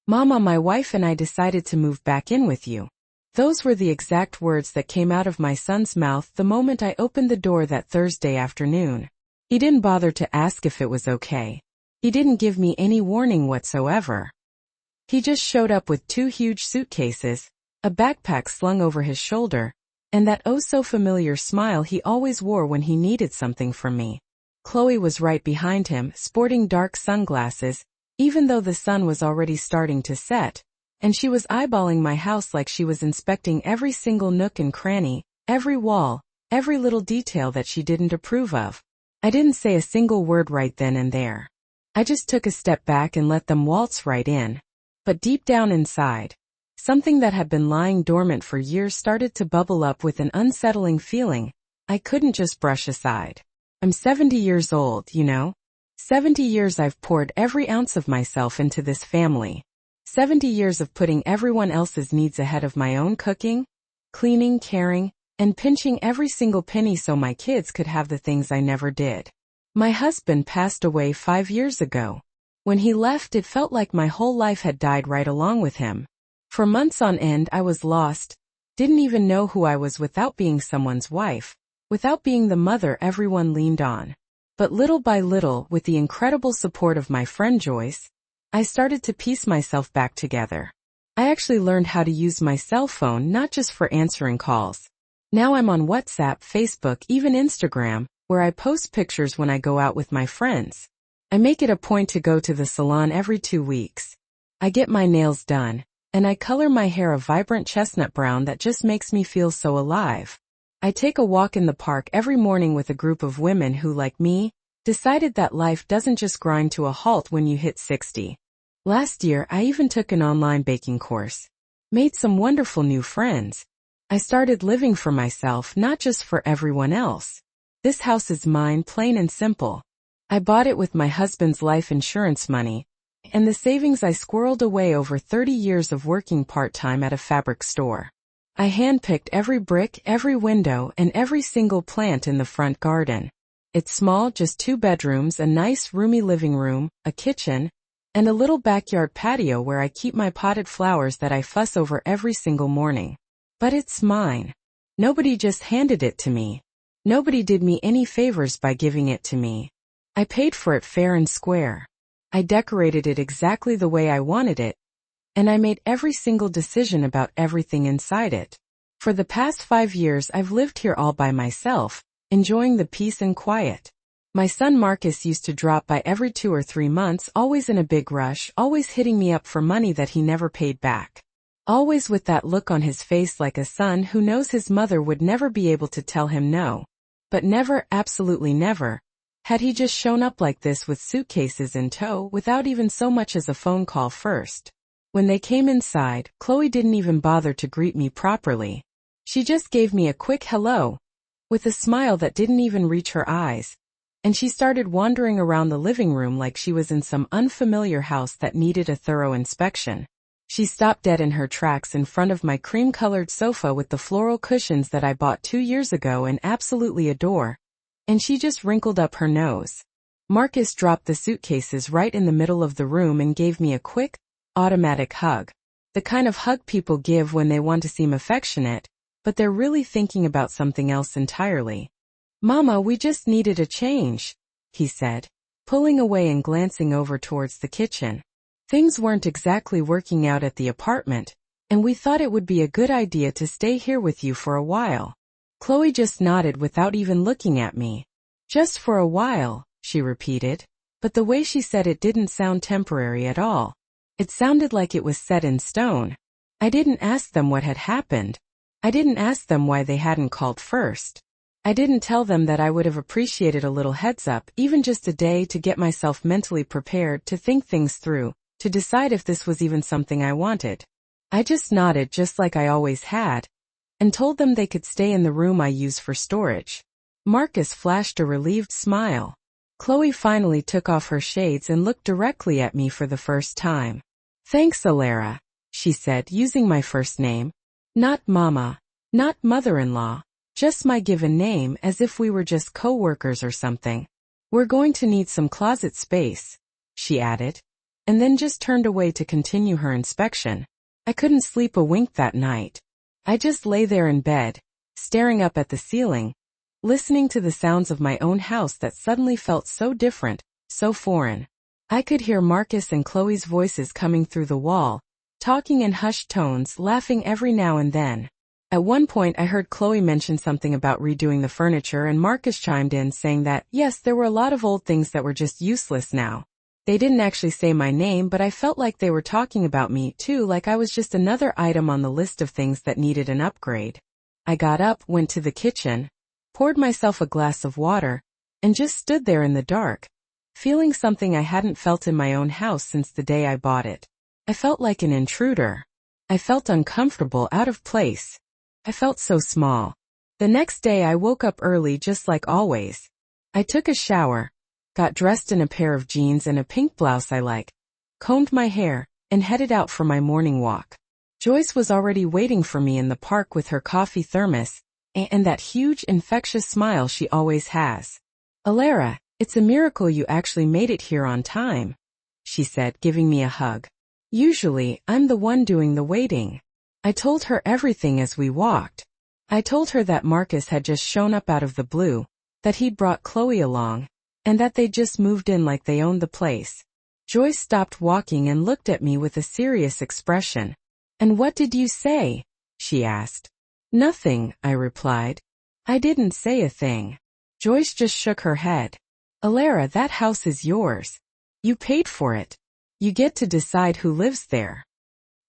"Mama, my wife and I decided to move back in with you." Those were the exact words that came out of my son's mouth the moment I opened the door that Thursday afternoon. He didn't bother to ask if it was okay. He didn't give me any warning whatsoever. He just showed up with 2 huge suitcases, a backpack slung over his shoulder, and that oh-so-familiar smile he always wore when he needed something from me. Chloe was right behind him, sporting dark sunglasses, even though the sun was already starting to set, and she was eyeballing my house like she was inspecting every single nook and cranny, every wall, every little detail that she didn't approve of. I didn't say a single word right then and there. I just took a step back and let them waltz right in. But deep down inside, something that had been lying dormant for years started to bubble up with an unsettling feeling I couldn't just brush aside. I'm 70 years old, you know? 70 years I've poured every ounce of myself into this family. 70 years of putting everyone else's needs ahead of my own, cooking, cleaning, caring, and pinching every single penny so my kids could have the things I never did. My husband passed away 5 years ago. When he left, it felt like my whole life had died right along with him. For months on end I was lost, didn't even know who I was without being someone's wife, without being the mother everyone leaned on. But little by little, with the incredible support of my friend Joyce, I started to piece myself back together. I actually learned how to use my cell phone not just for answering calls. Now I'm on WhatsApp, Facebook, even Instagram, where I post pictures when I go out with my friends. I make it a point to go to the salon every 2 weeks. I get my nails done, and I color my hair a vibrant chestnut brown that just makes me feel so alive. I take a walk in the park every morning with a group of women who, like me, decided that life doesn't just grind to a halt when you hit 60. Last year, I even took an online baking course. Made some wonderful new friends. I started living for myself, not just for everyone else. This house is mine, plain and simple. I bought it with my husband's life insurance money, and the savings I squirreled away over 30 years of working part-time at a fabric store. I handpicked every brick, every window, and every single plant in the front garden. It's small, just 2 bedrooms, a nice, roomy living room, a kitchen, and a little backyard patio where I keep my potted flowers that I fuss over every single morning. But it's mine. Nobody just handed it to me. Nobody did me any favors by giving it to me. I paid for it fair and square. I decorated it exactly the way I wanted it, and I made every single decision about everything inside it. For the past 5 years I've lived here all by myself, enjoying the peace and quiet. My son Marcus used to drop by every 2 or 3 months, always in a big rush, always hitting me up for money that he never paid back. Always with that look on his face like a son who knows his mother would never be able to tell him no. But never, absolutely never, had he just shown up like this with suitcases in tow without even so much as a phone call first. When they came inside, Chloe didn't even bother to greet me properly. She just gave me a quick hello, with a smile that didn't even reach her eyes, and she started wandering around the living room like she was in some unfamiliar house that needed a thorough inspection. She stopped dead in her tracks in front of my cream-colored sofa with the floral cushions that I bought 2 years ago and absolutely adore, and she just wrinkled up her nose. Marcus dropped the suitcases right in the middle of the room and gave me a quick, automatic hug. The kind of hug people give when they want to seem affectionate, but they're really thinking about something else entirely. "Mama, we just needed a change," he said, pulling away and glancing over towards the kitchen. "Things weren't exactly working out at the apartment, and we thought it would be a good idea to stay here with you for a while." Chloe just nodded without even looking at me. "Just for a while," she repeated, but the way she said it didn't sound temporary at all. It sounded like it was set in stone. I didn't ask them what had happened. I didn't ask them why they hadn't called first. I didn't tell them that I would have appreciated a little heads up, even just a day, to get myself mentally prepared, to think things through, to decide if this was even something I wanted. I just nodded just like I always had, and told them they could stay in the room I use for storage. Marcus flashed a relieved smile. Chloe finally took off her shades and looked directly at me for the first time. "Thanks, Layla," she said, using my first name. Not Mama, not mother-in-law, just my given name, as if we were just co-workers or something. "We're going to need some closet space," she added. and then just turned away to continue her inspection. I couldn't sleep a wink that night. I just lay there in bed, staring up at the ceiling, listening to the sounds of my own house that suddenly felt so different, so foreign. I could hear Marcus and Chloe's voices coming through the wall, talking in hushed tones, laughing every now and then. At one point I heard Chloe mention something about redoing the furniture, and Marcus chimed in saying that, yes, there were a lot of old things that were just useless now. They didn't actually say my name, but I felt like they were talking about me too, like I was just another item on the list of things that needed an upgrade. I got up, went to the kitchen, poured myself a glass of water, and just stood there in the dark, feeling something I hadn't felt in my own house since the day I bought it. I felt like an intruder. I felt uncomfortable, out of place. I felt so small. The next day I woke up early just like always. I took a shower, got dressed in a pair of jeans and a pink blouse I like, combed my hair, and headed out for my morning walk. Joyce was already waiting for me in the park with her coffee thermos, and that huge infectious smile she always has. "Layla, it's a miracle you actually made it here on time," she said, giving me a hug. "Usually, I'm the one doing the waiting." I told her everything as we walked. I told her that Marcus had just shown up out of the blue, that he'd brought Chloe along, and that they'd just moved in like they owned the place. Joyce stopped walking and looked at me with a serious expression. "And what did you say?" she asked. "Nothing," I replied. "I didn't say a thing." Joyce just shook her head. "Layla, that house is yours. You paid for it. You get to decide who lives there."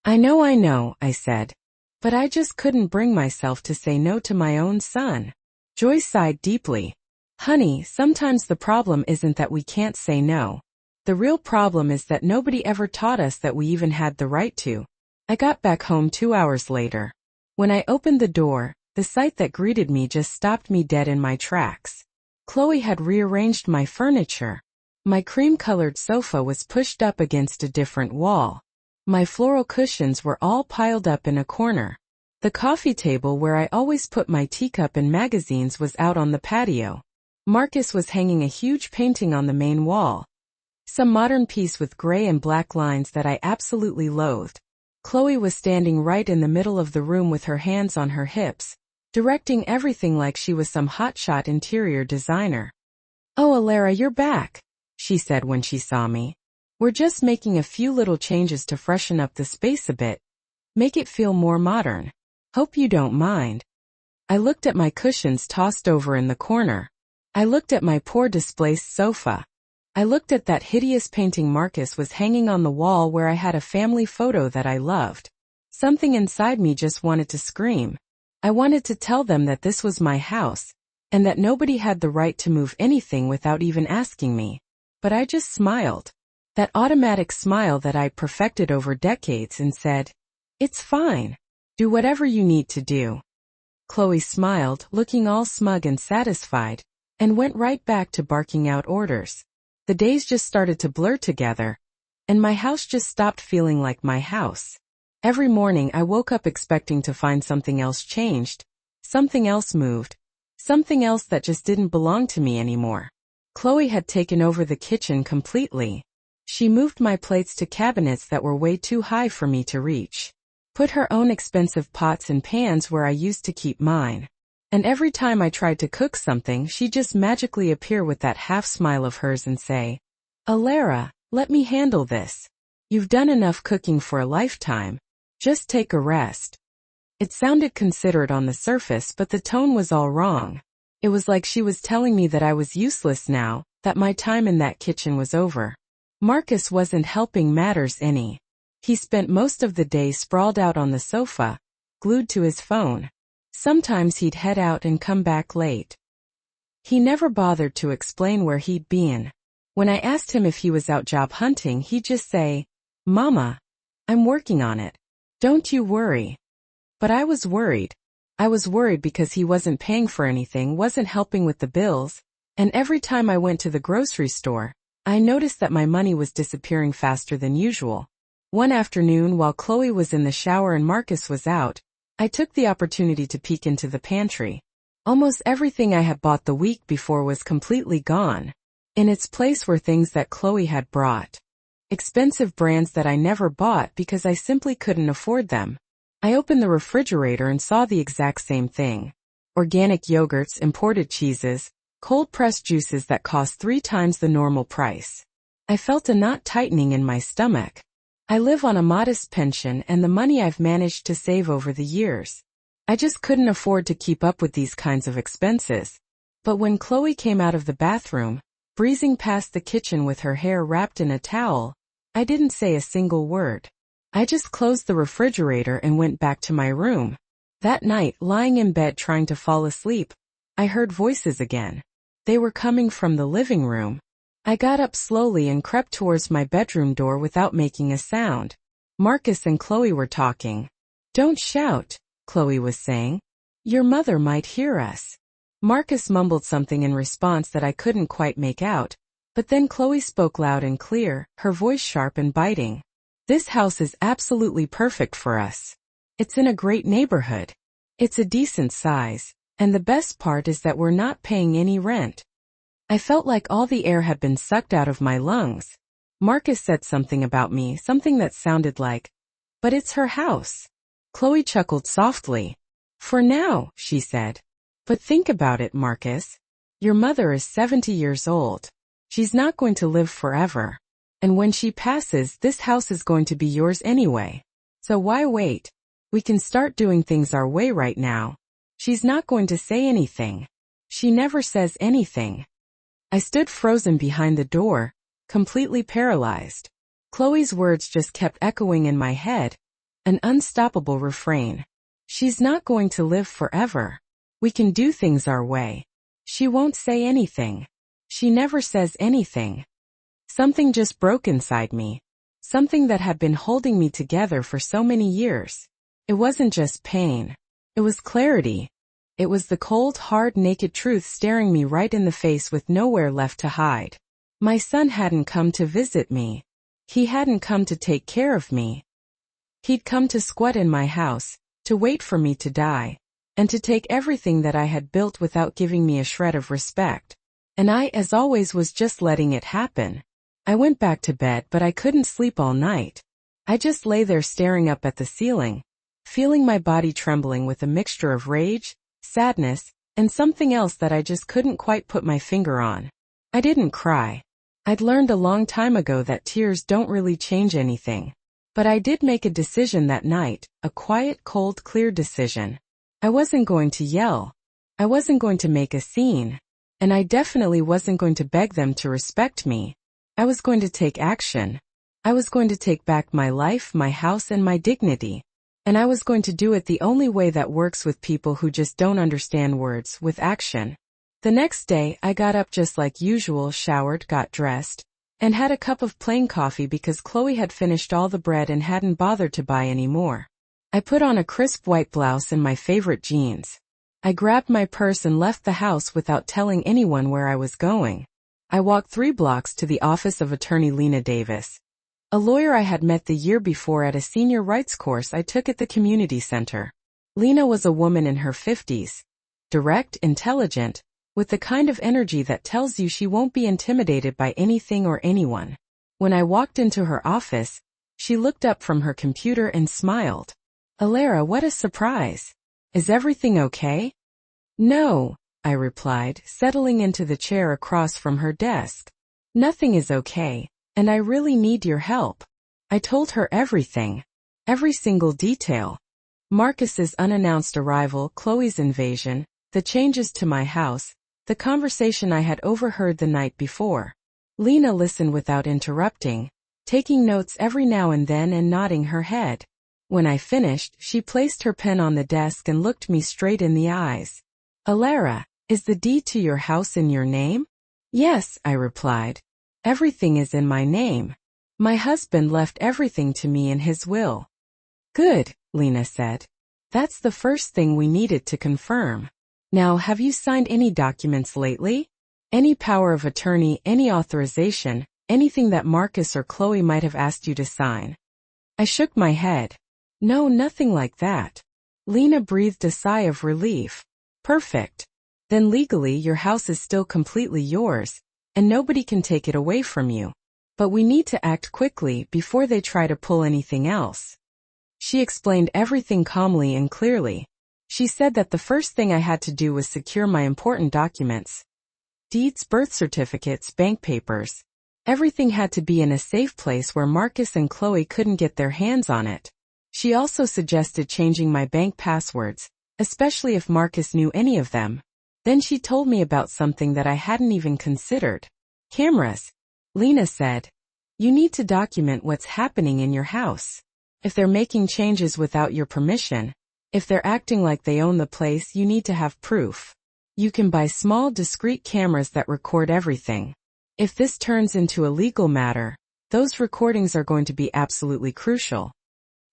I know, I said. But I just couldn't bring myself to say no to my own son. Joyce sighed deeply. "Honey, sometimes the problem isn't that we can't say no. The real problem is that nobody ever taught us that we even had the right to." I got back home 2 hours later. When I opened the door, the sight that greeted me just stopped me dead in my tracks. Chloe had rearranged my furniture. My cream-colored sofa was pushed up against a different wall. My floral cushions were all piled up in a corner. The coffee table where I always put my teacup and magazines was out on the patio. Marcus was hanging a huge painting on the main wall. Some modern piece with gray and black lines that I absolutely loathed. Chloe was standing right in the middle of the room with her hands on her hips, directing everything like she was some hotshot interior designer. "Oh, Layla, you're back," she said when she saw me. "We're just making a few little changes to freshen up the space a bit, make it feel more modern. Hope you don't mind." I looked at my cushions tossed over in the corner. I looked at my poor displaced sofa. I looked at that hideous painting Marcus was hanging on the wall where I had a family photo that I loved. Something inside me just wanted to scream. I wanted to tell them that this was my house, and that nobody had the right to move anything without even asking me. But I just smiled. That automatic smile that I perfected over decades, and said, "It's fine. Do whatever you need to do." Chloe smiled, looking all smug and satisfied, and went right back to barking out orders. The days just started to blur together, and my house just stopped feeling like my house. Every morning I woke up expecting to find something else changed, something else moved, something else that just didn't belong to me anymore. Chloe had taken over the kitchen completely. She moved my plates to cabinets that were way too high for me to reach, put her own expensive pots and pans where I used to keep mine. And every time I tried to cook something, she'd just magically appear with that half smile of hers and say, "Layla, let me handle this. You've done enough cooking for a lifetime. Just take a rest." It sounded considerate on the surface, but the tone was all wrong. It was like she was telling me that I was useless now, that my time in that kitchen was over. Marcus wasn't helping matters any. He spent most of the day sprawled out on the sofa, glued to his phone. Sometimes he'd head out and come back late. He never bothered to explain where he'd been. When I asked him if he was out job hunting, he'd just say, "Mama, I'm working on it. Don't you worry." But I was worried. I was worried because he wasn't paying for anything, wasn't helping with the bills, and every time I went to the grocery store, I noticed that my money was disappearing faster than usual. One afternoon, while Chloe was in the shower and Marcus was out, I took the opportunity to peek into the pantry. Almost everything I had bought the week before was completely gone. In its place were things that Chloe had brought. expensive brands that I never bought because I simply couldn't afford them. I opened the refrigerator and saw the exact same thing. Organic yogurts, imported cheeses, cold-pressed juices that cost 3 times the normal price. I felt a knot tightening in my stomach. I live on a modest pension and the money I've managed to save over the years. I just couldn't afford to keep up with these kinds of expenses. But when Chloe came out of the bathroom, breezing past the kitchen with her hair wrapped in a towel, I didn't say a single word. I just closed the refrigerator and went back to my room. That night, lying in bed trying to fall asleep, I heard voices again. They were coming from the living room. I got up slowly and crept towards my bedroom door without making a sound. Marcus and Chloe were talking. "Don't shout," Chloe was saying. "Your mother might hear us." Marcus mumbled something in response that I couldn't quite make out, but then Chloe spoke loud and clear, her voice sharp and biting. "This house is absolutely perfect for us. It's in a great neighborhood. It's a decent size, and the best part is that we're not paying any rent." I felt like all the air had been sucked out of my lungs. Marcus said something about me, something that sounded like, "But it's her house." Chloe chuckled softly. "For now," she said. "But think about it, Marcus. Your mother is 70 years old. She's not going to live forever. And when she passes, this house is going to be yours anyway. So why wait? We can start doing things our way right now." She's not going to say anything. She never says anything. I stood frozen behind the door, completely paralyzed. Chloe's words just kept echoing in my head, an unstoppable refrain. She's not going to live forever. We can do things our way. She won't say anything. She never says anything. Something just broke inside me. Something that had been holding me together for so many years. It wasn't just pain. It was clarity. It was the cold, hard, naked truth staring me right in the face with nowhere left to hide. My son hadn't come to visit me. He hadn't come to take care of me. He'd come to squat in my house, to wait for me to die, and to take everything that I had built without giving me a shred of respect. And I, as always, was just letting it happen. I went back to bed, but I couldn't sleep all night. I just lay there staring up at the ceiling, feeling my body trembling with a mixture of rage, sadness, and something else that I just couldn't quite put my finger on. I didn't cry. I'd learned a long time ago that tears don't really change anything. But I did make a decision that night, a quiet, cold, clear decision. I wasn't going to yell. I wasn't going to make a scene. And I definitely wasn't going to beg them to respect me. I was going to take action. I was going to take back my life, my house, and my dignity. And I was going to do it the only way that works with people who just don't understand words, with action. The next day, I got up just like usual, showered, got dressed, and had a cup of plain coffee because Chloe had finished all the bread and hadn't bothered to buy any more. I put on a crisp white blouse and my favorite jeans. I grabbed my purse and left the house without telling anyone where I was going. I walked 3 blocks to the office of attorney Lena Davis, a lawyer I had met the year before at a senior rights course I took at the community center. Lena was a woman in her 50s, direct, intelligent, with the kind of energy that tells you she won't be intimidated by anything or anyone. When I walked into her office, she looked up from her computer and smiled. "Layla, what a surprise. Is everything okay?" "No," I replied, settling into the chair across from her desk. "Nothing is okay. And I really need your help." I told her everything. Every single detail. Marcus's unannounced arrival, Chloe's invasion, the changes to my house, the conversation I had overheard the night before. Lena listened without interrupting, taking notes every now and then and nodding her head. When I finished, she placed her pen on the desk and looked me straight in the eyes. "Layla, is the deed to your house in your name?" "Yes," I replied. "Everything is in my name. My husband left everything to me in his will." "Good," Lena said. "That's the first thing we needed to confirm. Now, have you signed any documents lately? Any power of attorney, any authorization, anything that Marcus or Chloe might have asked you to sign?" I shook my head. "No, nothing like that." Lena breathed a sigh of relief. "Perfect. Then legally your house is still completely yours, and nobody can take it away from you. But we need to act quickly before they try to pull anything else. She explained everything calmly and clearly. She said that the first thing I had to do was secure my important documents. Deeds, birth certificates, bank papers. Everything had to be in a safe place where Marcus and Chloe couldn't get their hands on it. She also suggested changing my bank passwords, especially if Marcus knew any of them. Then she told me about something that I hadn't even considered. Cameras. Lena said, you need to document what's happening in your house. If they're making changes without your permission, if they're acting like they own the place, you need to have proof. You can buy small, discreet cameras that record everything. If this turns into a legal matter, those recordings are going to be absolutely crucial.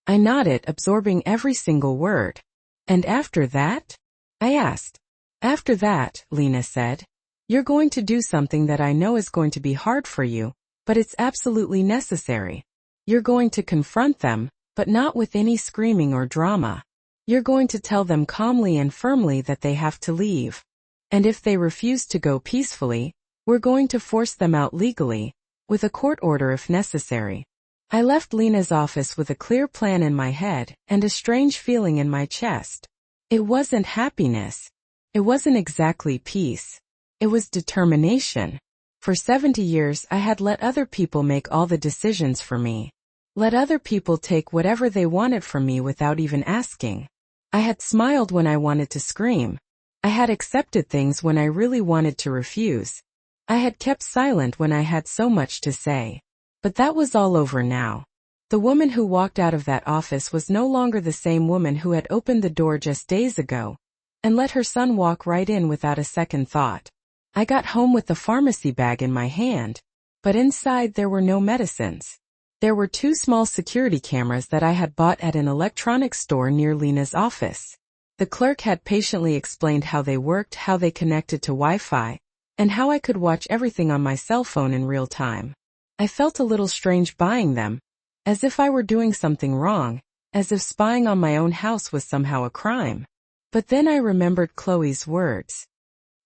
I nodded, absorbing every single word. And after that? I asked. After that, Lena said, you're going to do something that I know is going to be hard for you, but it's absolutely necessary. You're going to confront them, but not with any screaming or drama. You're going to tell them calmly and firmly that they have to leave. And if they refuse to go peacefully, we're going to force them out legally, with a court order if necessary. I left Lena's office with a clear plan in my head and a strange feeling in my chest. It wasn't happiness. It wasn't exactly peace. It was determination. For 70 years I had let other people make all the decisions for me. Let other people take whatever they wanted from me without even asking. I had smiled when I wanted to scream. I had accepted things when I really wanted to refuse. I had kept silent when I had so much to say. But that was all over now. The woman who walked out of that office was no longer the same woman who had opened the door just days ago and let her son walk right in without a second thought. I got home with the pharmacy bag in my hand, but inside there were no medicines. There were 2 small security cameras that I had bought at an electronics store near Lena's office. The clerk had patiently explained how they worked, how they connected to Wi-Fi, and how I could watch everything on my cell phone in real time. I felt a little strange buying them, as if I were doing something wrong, as if spying on my own house was somehow a crime. But then I remembered Chloe's words.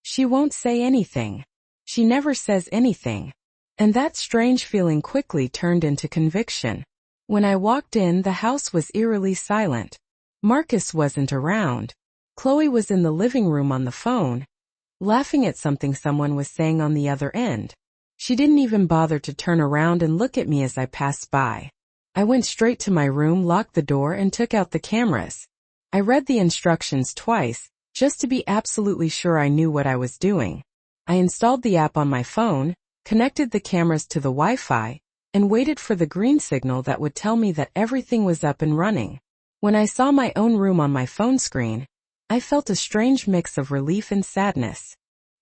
She won't say anything. She never says anything. And that strange feeling quickly turned into conviction. When I walked in, the house was eerily silent. Marcus wasn't around. Chloe was in the living room on the phone, laughing at something someone was saying on the other end. She didn't even bother to turn around and look at me as I passed by. I went straight to my room, locked the door, and took out the cameras. I read the instructions twice, just to be absolutely sure I knew what I was doing. I installed the app on my phone, connected the cameras to the Wi-Fi, and waited for the green signal that would tell me that everything was up and running. When I saw my own room on my phone screen, I felt a strange mix of relief and sadness.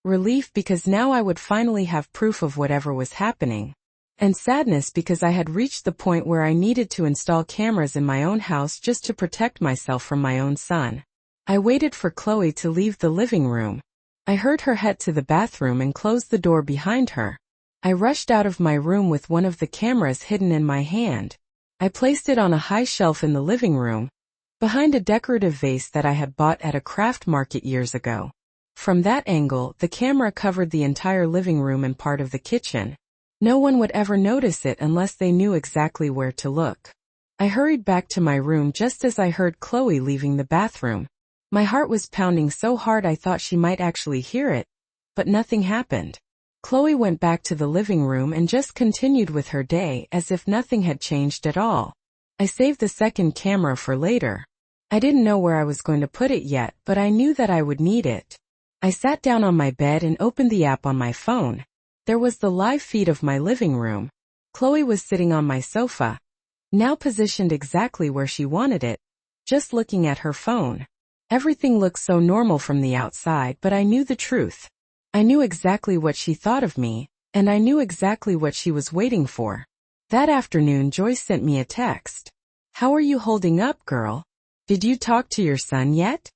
Relief because now I would finally have proof of whatever was happening. And sadness because I had reached the point where I needed to install cameras in my own house just to protect myself from my own son. I waited for Chloe to leave the living room. I heard her head to the bathroom and close the door behind her. I rushed out of my room with one of the cameras hidden in my hand. I placed it on a high shelf in the living room, behind a decorative vase that I had bought at a craft market years ago. From that angle, the camera covered the entire living room and part of the kitchen. No one would ever notice it unless they knew exactly where to look. I hurried back to my room just as I heard Chloe leaving the bathroom. My heart was pounding so hard I thought she might actually hear it, but nothing happened. Chloe went back to the living room and just continued with her day as if nothing had changed at all. I saved the second camera for later. I didn't know where I was going to put it yet, but I knew that I would need it. I sat down on my bed and opened the app on my phone. There was the live feed of my living room. Chloe was sitting on my sofa, now positioned exactly where she wanted it, just looking at her phone. Everything looked so normal from the outside, but I knew the truth. I knew exactly what she thought of me, and I knew exactly what she was waiting for. That afternoon, Joyce sent me a text. "How are you holding up, girl? Did you talk to your son yet?"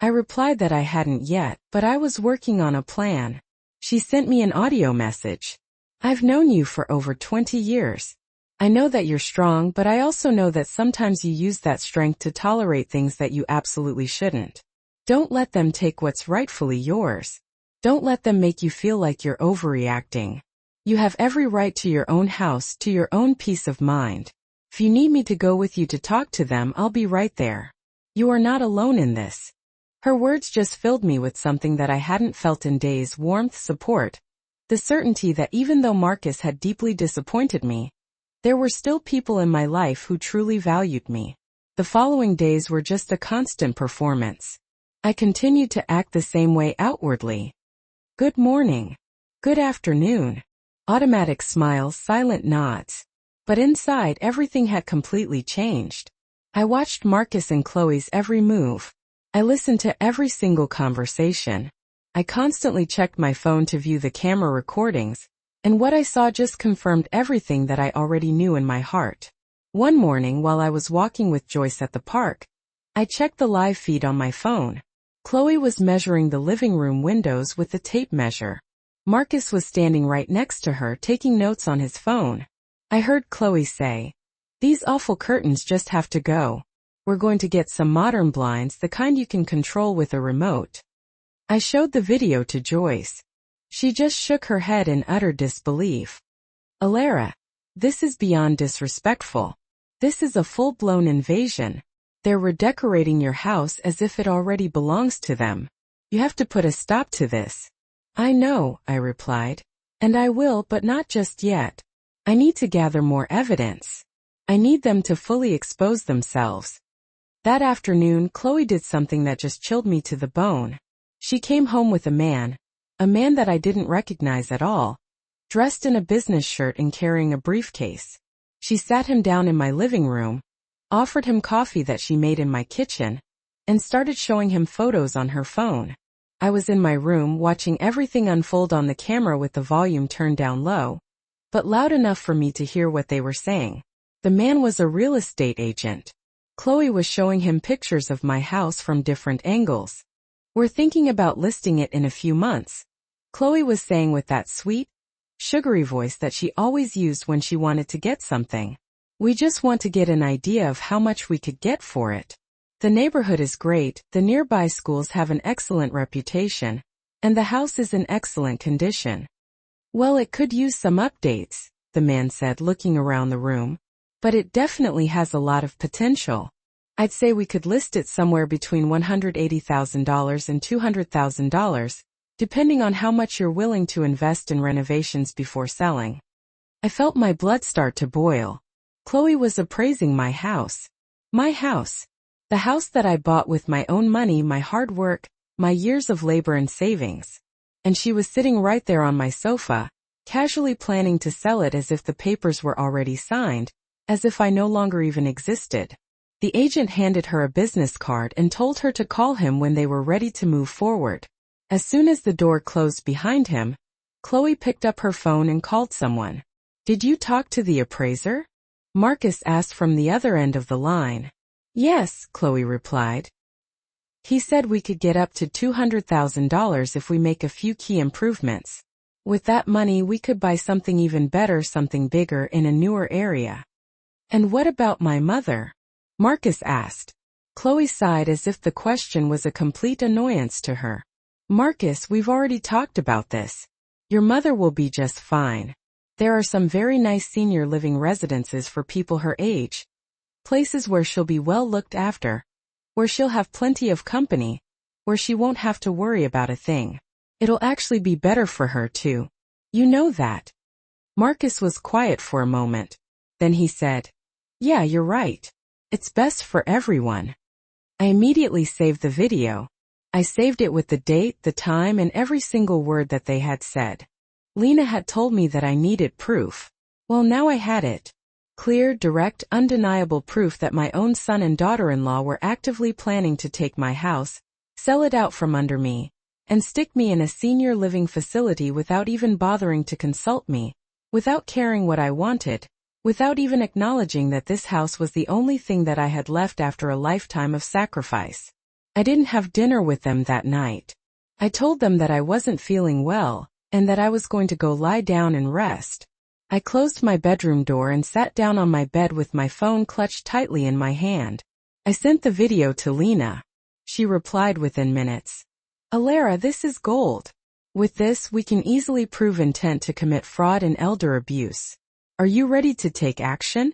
I replied that I hadn't yet, but I was working on a plan. She sent me an audio message. "I've known you for over 20 years. I know that you're strong, but I also know that sometimes you use that strength to tolerate things that you absolutely shouldn't. Don't let them take what's rightfully yours. Don't let them make you feel like you're overreacting. You have every right to your own house, to your own peace of mind. If you need me to go with you to talk to them, I'll be right there. You are not alone in this." Her words just filled me with something that I hadn't felt in days: warmth, support, the certainty that even though Marcus had deeply disappointed me, there were still people in my life who truly valued me. The following days were just a constant performance. I continued to act the same way outwardly. Good morning. Good afternoon. Automatic smiles, silent nods. But inside, everything had completely changed. I watched Marcus and Chloe's every move. I listened to every single conversation. I constantly checked my phone to view the camera recordings, and what I saw just confirmed everything that I already knew in my heart. One morning while I was walking with Joyce at the park, I checked the live feed on my phone. Chloe was measuring the living room windows with a tape measure. Marcus was standing right next to her, taking notes on his phone. I heard Chloe say, "These awful curtains just have to go. We're going to get some modern blinds, the kind you can control with a remote." I showed the video to Joyce. She just shook her head in utter disbelief. "Layla, this is beyond disrespectful. This is a full-blown invasion. They're redecorating your house as if it already belongs to them. You have to put a stop to this." "I know," I replied. "And I will, but not just yet. I need to gather more evidence. I need them to fully expose themselves." That afternoon, Chloe did something that just chilled me to the bone. She came home with a man that I didn't recognize at all, dressed in a business shirt and carrying a briefcase. She sat him down in my living room, offered him coffee that she made in my kitchen, and started showing him photos on her phone. I was in my room watching everything unfold on the camera with the volume turned down low, but loud enough for me to hear what they were saying. The man was a real estate agent. Chloe was showing him pictures of my house from different angles. "We're thinking about listing it in a few months," Chloe was saying with that sweet, sugary voice that she always used when she wanted to get something. "We just want to get an idea of how much we could get for it. The neighborhood is great, the nearby schools have an excellent reputation, and the house is in excellent condition." "Well, it could use some updates," the man said, looking around the room, "but it definitely has a lot of potential. I'd say we could list it somewhere between $180,000 and $200,000, depending on how much you're willing to invest in renovations before selling." I felt my blood start to boil. Chloe was appraising my house. My house. The house that I bought with my own money, my hard work, my years of labor and savings. And she was sitting right there on my sofa, casually planning to sell it as if the papers were already signed, as if I no longer even existed. The agent handed her a business card and told her to call him when they were ready to move forward. As soon as the door closed behind him, Chloe picked up her phone and called someone. "Did you talk to the appraiser?" Marcus asked from the other end of the line. "Yes," Chloe replied. "He said we could get up to $200,000 if we make a few key improvements. With that money we could buy something even better, something bigger in a newer area." "And what about my mother?" Marcus asked. Chloe sighed as if the question was a complete annoyance to her. "Marcus, we've already talked about this. Your mother will be just fine. There are some very nice senior living residences for people her age. Places where she'll be well looked after, where she'll have plenty of company, where she won't have to worry about a thing. It'll actually be better for her too. You know that." Marcus was quiet for a moment. Then he said, "Yeah, you're right. It's best for everyone." I immediately saved the video. I saved it with the date, the time, and every single word that they had said. Lena had told me that I needed proof. Well, now I had it. Clear, direct, undeniable proof that my own son and daughter-in-law were actively planning to take my house, sell it out from under me, and stick me in a senior living facility without even bothering to consult me, without caring what I wanted, without even acknowledging that this house was the only thing that I had left after a lifetime of sacrifice. I didn't have dinner with them that night. I told them that I wasn't feeling well, and that I was going to go lie down and rest. I closed my bedroom door and sat down on my bed with my phone clutched tightly in my hand. I sent the video to Lena. She replied within minutes. "Layla, this is gold. With this, we can easily prove intent to commit fraud and elder abuse. Are you ready to take action?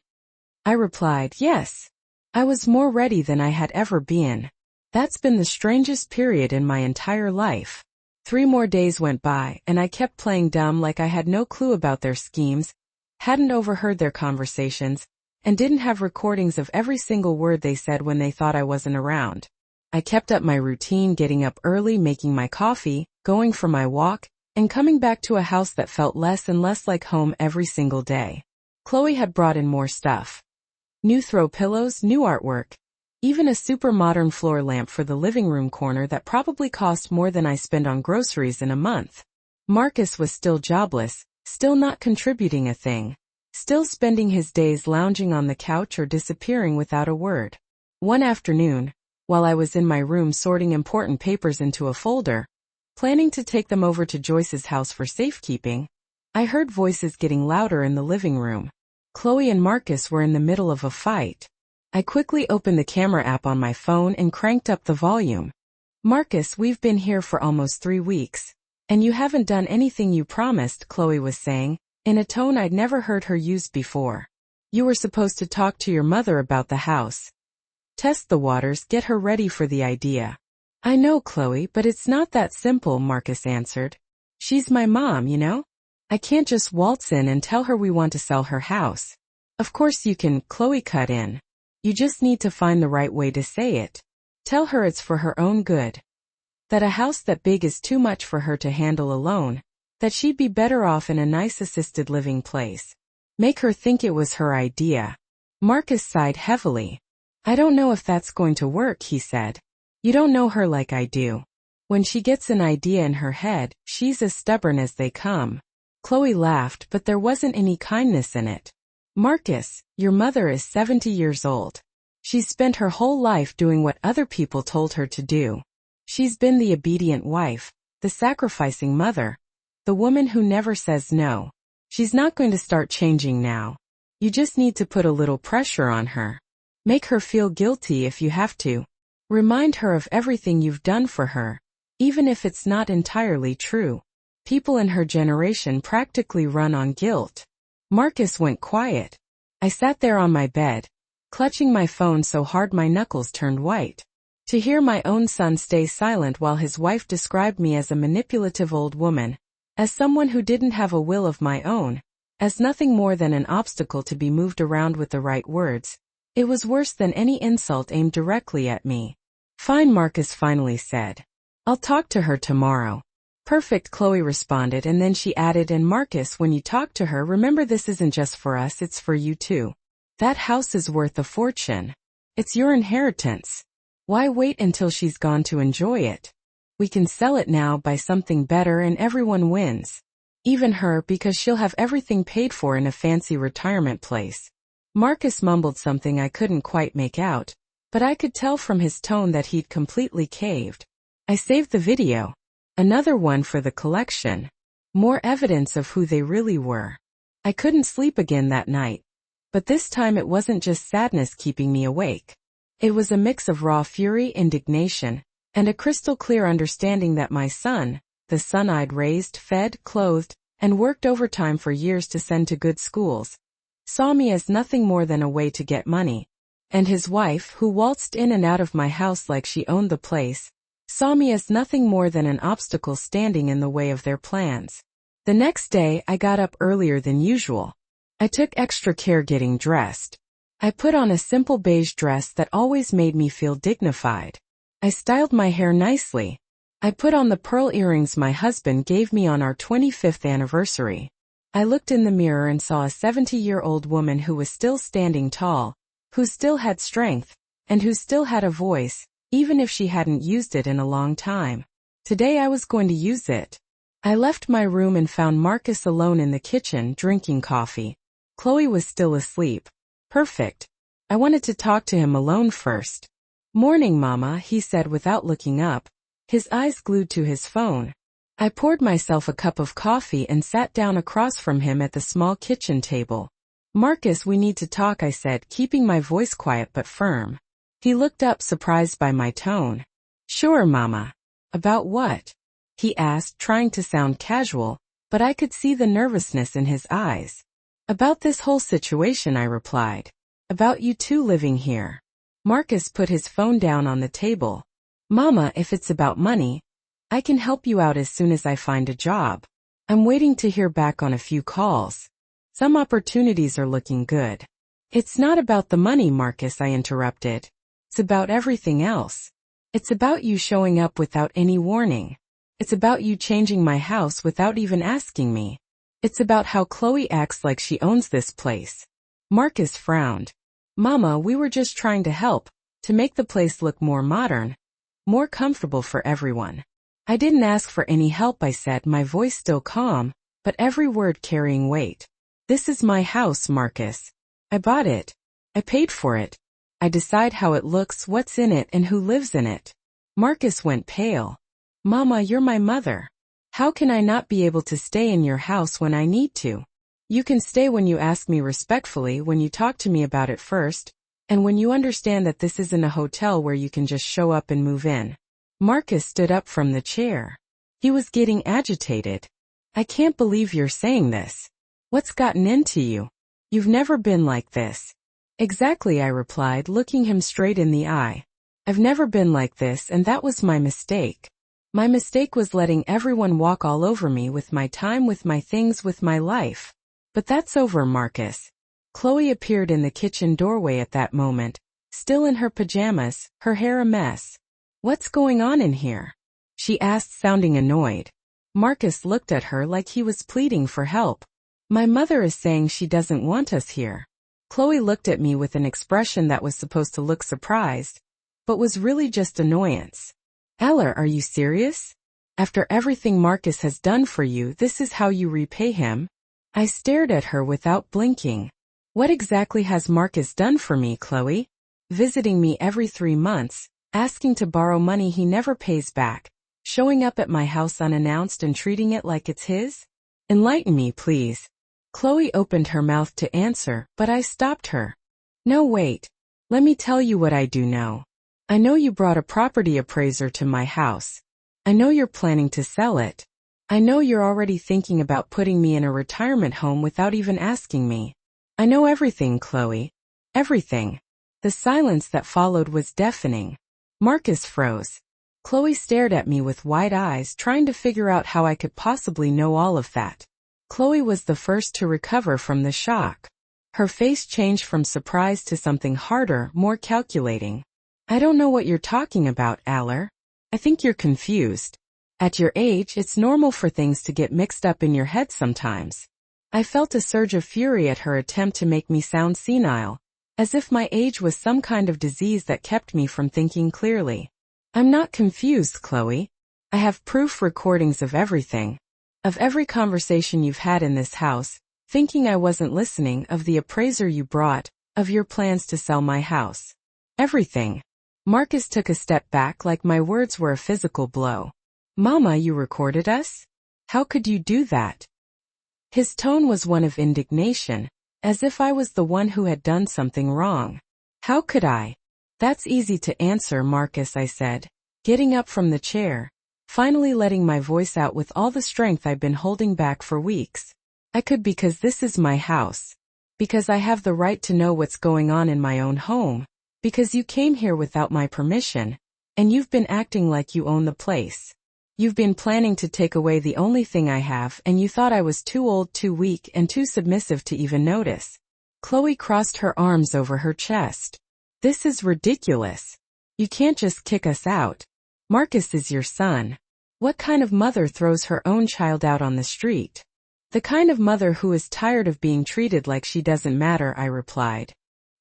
I replied, yes. I was more ready than I had ever been. That's been the strangest period in my entire life. 3 more days went by, and I kept playing dumb like I had no clue about their schemes, hadn't overheard their conversations, and didn't have recordings of every single word they said when they thought I wasn't around. I kept up my routine, getting up early, making my coffee, going for my walk, and coming back to a house that felt less and less like home every single day. Chloe had brought in more stuff. New throw pillows, new artwork, even a super modern floor lamp for the living room corner that probably cost more than I spend on groceries in a month. Marcus was still jobless, still not contributing a thing, still spending his days lounging on the couch or disappearing without a word. One afternoon, while I was in my room sorting important papers into a folder, planning to take them over to Joyce's house for safekeeping, I heard voices getting louder in the living room. Chloe and Marcus were in the middle of a fight. I quickly opened the camera app on my phone and cranked up the volume. Marcus, we've been here for almost 3 weeks, and you haven't done anything you promised, Chloe was saying, in a tone I'd never heard her use before. You were supposed to talk to your mother about the house. Test the waters, get her ready for the idea. I know, Chloe, but it's not that simple, Marcus answered. She's my mom, you know? I can't just waltz in and tell her we want to sell her house. Of course you can, Chloe cut in. You just need to find the right way to say it. Tell her it's for her own good. That a house that big is too much for her to handle alone. That she'd be better off in a nice assisted living place. Make her think it was her idea. Marcus sighed heavily. I don't know if that's going to work, he said. You don't know her like I do. When she gets an idea in her head, she's as stubborn as they come. Chloe laughed, but there wasn't any kindness in it. Marcus, your mother is 70 years old. She's spent her whole life doing what other people told her to do. She's been the obedient wife, the sacrificing mother, the woman who never says no. She's not going to start changing now. You just need to put a little pressure on her. Make her feel guilty if you have to. Remind her of everything you've done for her, even if it's not entirely true. People in her generation practically run on guilt. Marcus went quiet. I sat there on my bed, clutching my phone so hard my knuckles turned white. To hear my own son stay silent while his wife described me as a manipulative old woman, as someone who didn't have a will of my own, as nothing more than an obstacle to be moved around with the right words, it was worse than any insult aimed directly at me. Fine, Marcus finally said. I'll talk to her tomorrow. Perfect, Chloe responded, and then she added, and Marcus, when you talk to her, remember this isn't just for us, it's for you too. That house is worth a fortune. It's your inheritance. Why wait until she's gone to enjoy it? We can sell it now, buy something better, and everyone wins. Even her, because she'll have everything paid for in a fancy retirement place. Marcus mumbled something I couldn't quite make out, but I could tell from his tone that he'd completely caved. I saved the video. Another one for the collection. More evidence of who they really were. I couldn't sleep again that night. But this time it wasn't just sadness keeping me awake. It was a mix of raw fury, indignation, and a crystal clear understanding that my son, the son I'd raised, fed, clothed, and worked overtime for years to send to good schools, saw me as nothing more than a way to get money. And his wife, who waltzed in and out of my house like she owned the place, saw me as nothing more than an obstacle standing in the way of their plans. The next day, I got up earlier than usual. I took extra care getting dressed. I put on a simple beige dress that always made me feel dignified. I styled my hair nicely. I put on the pearl earrings my husband gave me on our 25th anniversary. I looked in the mirror and saw a 70-year-old woman who was still standing tall, who still had strength, and who still had a voice, even if she hadn't used it in a long time. Today I was going to use it. I left my room and found Marcus alone in the kitchen, drinking coffee. Chloe was still asleep. Perfect. I wanted to talk to him alone first. Morning, Mama, he said without looking up, his eyes glued to his phone. I poured myself a cup of coffee and sat down across from him at the small kitchen table. Marcus, we need to talk, I said, keeping my voice quiet but firm. He looked up, surprised by my tone. Sure, Mama. About what? he asked, trying to sound casual, but I could see the nervousness in his eyes. About this whole situation, I replied. About you two living here. Marcus put his phone down on the table. Mama, if it's about money, I can help you out as soon as I find a job. I'm waiting to hear back on a few calls. Some opportunities are looking good. It's not about the money, Marcus, I interrupted. It's about everything else. It's about you showing up without any warning. It's about you changing my house without even asking me. It's about how Chloe acts like she owns this place. Marcus frowned. Mama, we were just trying to help, to make the place look more modern, more comfortable for everyone. I didn't ask for any help, I said, my voice still calm, but every word carrying weight. This is my house, Marcus. I bought it. I paid for it. I decide how it looks, what's in it, and who lives in it. Marcus went pale. Mama, you're my mother. How can I not be able to stay in your house when I need to? You can stay when you ask me respectfully, when you talk to me about it first, and when you understand that this isn't a hotel where you can just show up and move in. Marcus stood up from the chair. He was getting agitated. I can't believe you're saying this. What's gotten into you? You've never been like this. Exactly, I replied, looking him straight in the eye. I've never been like this, and that was my mistake. My mistake was letting everyone walk all over me with my time, with my things, with my life. But that's over, Marcus. Chloe appeared in the kitchen doorway at that moment, still in her pajamas, her hair a mess. What's going on in here? She asked, sounding annoyed. Marcus looked at her like he was pleading for help. My mother is saying she doesn't want us here. Chloe looked at me with an expression that was supposed to look surprised, but was really just annoyance. Ella, are you serious? After everything Marcus has done for you, this is how you repay him? I stared at her without blinking. What exactly has Marcus done for me, Chloe? Visiting me every 3 months, asking to borrow money he never pays back, showing up at my house unannounced and treating it like it's his? Enlighten me, please. Chloe opened her mouth to answer, but I stopped her. No, wait. Let me tell you what I do know. I know you brought a property appraiser to my house. I know you're planning to sell it. I know you're already thinking about putting me in a retirement home without even asking me. I know everything, Chloe. Everything. The silence that followed was deafening. Marcus froze. Chloe stared at me with wide eyes, trying to figure out how I could possibly know all of that. Chloe was the first to recover from the shock. Her face changed from surprise to something harder, more calculating. I don't know what you're talking about, Aller. I think you're confused. At your age, it's normal for things to get mixed up in your head sometimes. I felt a surge of fury at her attempt to make me sound senile, as if my age was some kind of disease that kept me from thinking clearly. I'm not confused, Chloe. I have proof, recordings of everything. Of every conversation you've had in this house, thinking I wasn't listening, of the appraiser you brought, of your plans to sell my house. Everything. Marcus took a step back like my words were a physical blow. Mama, you recorded us? How could you do that? His tone was one of indignation, as if I was the one who had done something wrong. How could I? That's easy to answer, Marcus, I said, getting up from the chair, finally letting my voice out with all the strength I'd been holding back for weeks. I could, because this is my house. Because I have the right to know what's going on in my own home. Because you came here without my permission, and you've been acting like you own the place. You've been planning to take away the only thing I have, and you thought I was too old, too weak, and too submissive to even notice. Chloe crossed her arms over her chest. This is ridiculous. You can't just kick us out. Marcus is your son. What kind of mother throws her own child out on the street? The kind of mother who is tired of being treated like she doesn't matter, I replied.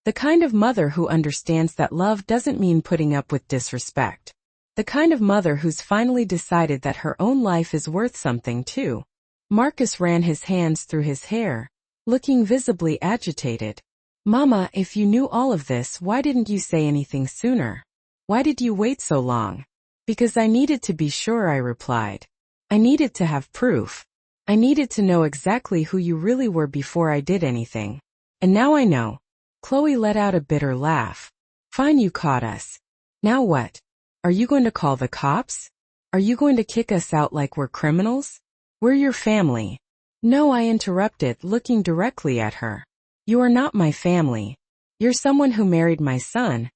The kind of mother who understands that love doesn't mean putting up with disrespect. The kind of mother who's finally decided that her own life is worth something too. Marcus ran his hands through his hair, looking visibly agitated. Mama, if you knew all of this, why didn't you say anything sooner? Why did you wait so long? Because I needed to be sure, I replied. I needed to have proof. I needed to know exactly who you really were before I did anything. And now I know. Chloe let out a bitter laugh. Fine, you caught us. Now what? Are you going to call the cops? Are you going to kick us out like we're criminals? We're your family. No, I interrupted, looking directly at her. You are not my family. You're someone who married my son,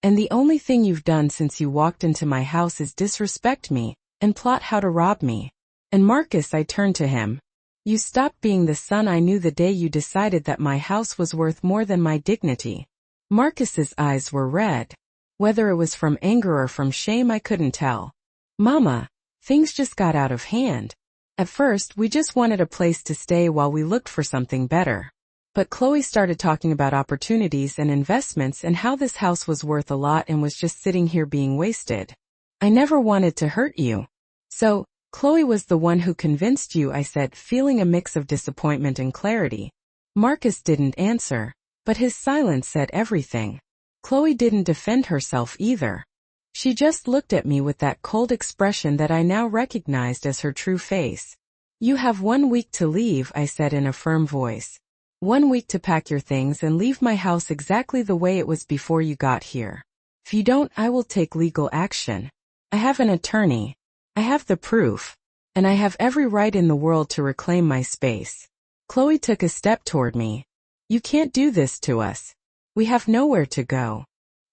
and the only thing you've done since you walked into my house is disrespect me and plot how to rob me. And Marcus, I turned to him. You stopped being the son I knew the day you decided that my house was worth more than my dignity. Marcus's eyes were red. Whether it was from anger or from shame, I couldn't tell. Mama, things just got out of hand. At first, we just wanted a place to stay while we looked for something better. But Chloe started talking about opportunities and investments and how this house was worth a lot and was just sitting here being wasted. I never wanted to hurt you. So, Chloe was the one who convinced you, I said, feeling a mix of disappointment and clarity. Marcus didn't answer, but his silence said everything. Chloe didn't defend herself either. She just looked at me with that cold expression that I now recognized as her true face. You have 1 week to leave, I said in a firm voice. 1 week to pack your things and leave my house exactly the way it was before you got here. If you don't, I will take legal action. I have an attorney. I have the proof. And I have every right in the world to reclaim my space. Chloe took a step toward me. You can't do this to us. We have nowhere to go.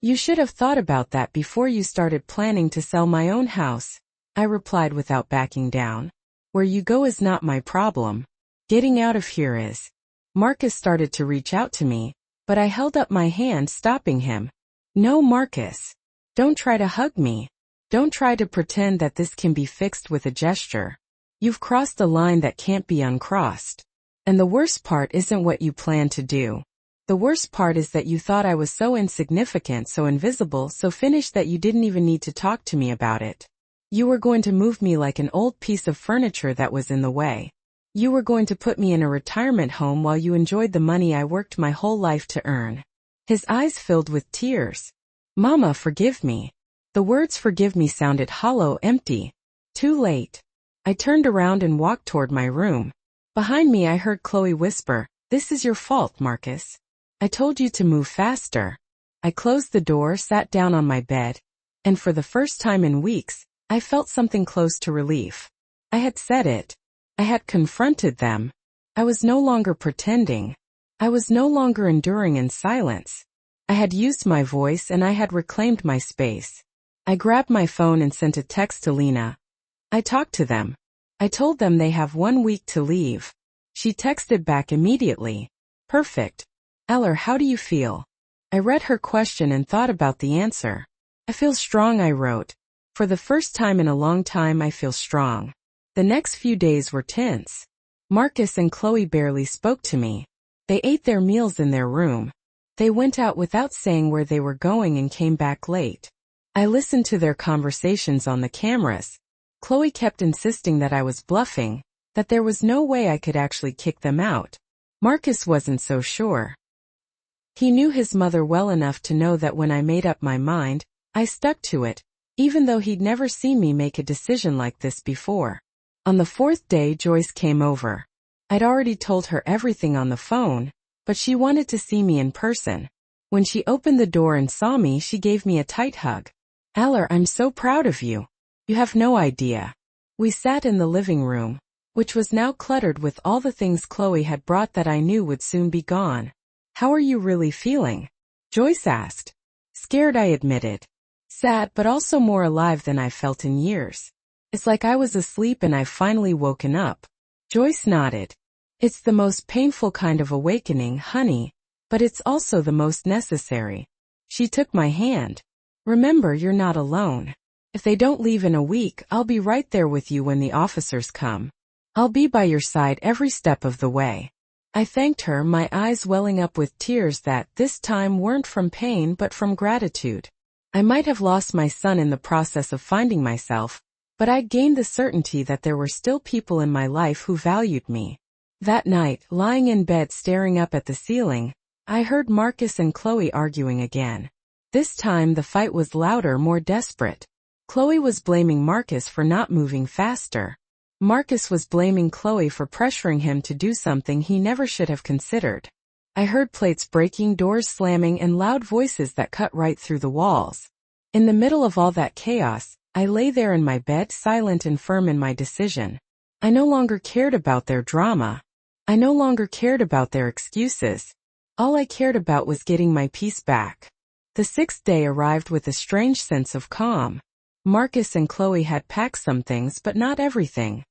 You should have thought about that before you started planning to sell my own house, I replied without backing down. Where you go is not my problem. Getting out of here is. Marcus started to reach out to me, but I held up my hand, stopping him. No, Marcus. Don't try to hug me. Don't try to pretend that this can be fixed with a gesture. You've crossed a line that can't be uncrossed. And the worst part isn't what you plan to do. The worst part is that you thought I was so insignificant, so invisible, so finished that you didn't even need to talk to me about it. You were going to move me like an old piece of furniture that was in the way. You were going to put me in a retirement home while you enjoyed the money I worked my whole life to earn. His eyes filled with tears. Mama, forgive me. The words forgive me sounded hollow, empty. Too late. I turned around and walked toward my room. Behind me I heard Chloe whisper, "This is your fault, Marcus. I told you to move faster." I closed the door, sat down on my bed, and for the first time in weeks, I felt something close to relief. I had said it. I had confronted them. I was no longer pretending. I was no longer enduring in silence. I had used my voice and I had reclaimed my space. I grabbed my phone and sent a text to Lena. I talked to them. I told them they have 1 week to leave. She texted back immediately. Perfect. Eller, how do you feel? I read her question and thought about the answer. I feel strong, I wrote. For the first time in a long time, I feel strong. The next few days were tense. Marcus and Chloe barely spoke to me. They ate their meals in their room. They went out without saying where they were going and came back late. I listened to their conversations on the cameras. Chloe kept insisting that I was bluffing, that there was no way I could actually kick them out. Marcus wasn't so sure. He knew his mother well enough to know that when I made up my mind, I stuck to it, even though he'd never seen me make a decision like this before. On the 4th day, Joyce came over. I'd already told her everything on the phone, but she wanted to see me in person. When she opened the door and saw me, she gave me a tight hug. Eller, I'm so proud of you. You have no idea. We sat in the living room, which was now cluttered with all the things Chloe had brought that I knew would soon be gone. How are you really feeling? Joyce asked. Scared, I admitted. Sad, but also more alive than I've felt in years. It's like I was asleep and I've finally woken up. Joyce nodded. It's the most painful kind of awakening, honey, but it's also the most necessary. She took my hand. Remember, you're not alone. If they don't leave in a week, I'll be right there with you when the officers come. I'll be by your side every step of the way. I thanked her, my eyes welling up with tears that, this time, weren't from pain but from gratitude. I might have lost my son in the process of finding myself, but I'd gained the certainty that there were still people in my life who valued me. That night, lying in bed staring up at the ceiling, I heard Marcus and Chloe arguing again. This time the fight was louder, more desperate. Chloe was blaming Marcus for not moving faster. Marcus was blaming Chloe for pressuring him to do something he never should have considered. I heard plates breaking, doors slamming, and loud voices that cut right through the walls. In the middle of all that chaos, I lay there in my bed, silent and firm in my decision. I no longer cared about their drama. I no longer cared about their excuses. All I cared about was getting my peace back. The 6th day arrived with a strange sense of calm. Marcus and Chloe had packed some things, but not everything.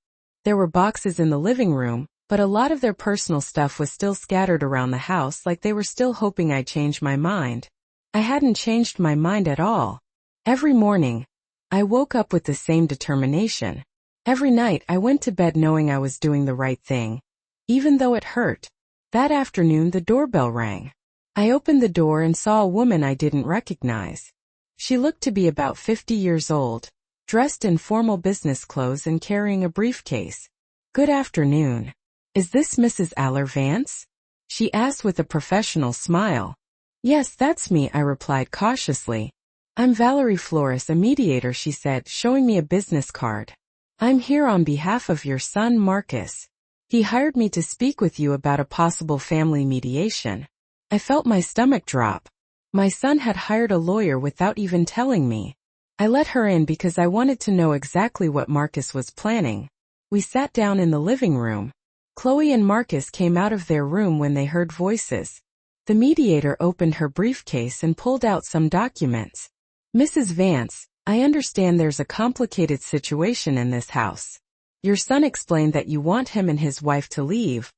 There were boxes in the living room, but a lot of their personal stuff was still scattered around the house, like they were still hoping I'd change my mind. I hadn't changed my mind at all. Every morning, I woke up with the same determination. Every night I went to bed knowing I was doing the right thing, even though it hurt. That afternoon the doorbell rang. I opened the door and saw a woman I didn't recognize. She looked to be about 50 years old, dressed in formal business clothes and carrying a briefcase. "Good afternoon. Is this Mrs. Aller Vance?" she asked with a professional smile. "Yes, that's me," I replied cautiously. "I'm Valerie Flores, a mediator," she said, showing me a business card. "I'm here on behalf of your son Marcus. He hired me to speak with you about a possible family mediation." I felt my stomach drop. My son had hired a lawyer without even telling me. I let her in because I wanted to know exactly what Marcus was planning. We sat down in the living room. Chloe and Marcus came out of their room when they heard voices. The mediator opened her briefcase and pulled out some documents. "Mrs. Vance, I understand there's a complicated situation in this house. Your son explained that you want him and his wife to leave,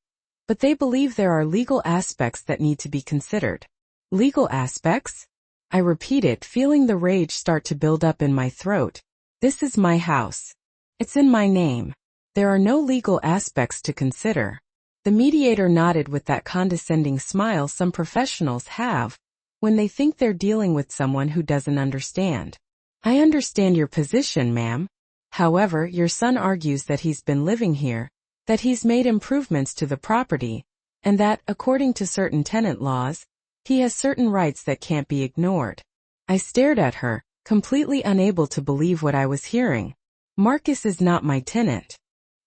but they believe there are legal aspects that need to be considered." "Legal aspects?" I repeated, feeling the rage start to build up in my throat. "This is my house. It's in my name. There are no legal aspects to consider." The mediator nodded with that condescending smile some professionals have when they think they're dealing with someone who doesn't understand. "I understand your position, ma'am. However, your son argues that he's been living here, that he's made improvements to the property, and that, according to certain tenant laws, he has certain rights that can't be ignored." I stared at her, completely unable to believe what I was hearing. "Marcus is not my tenant.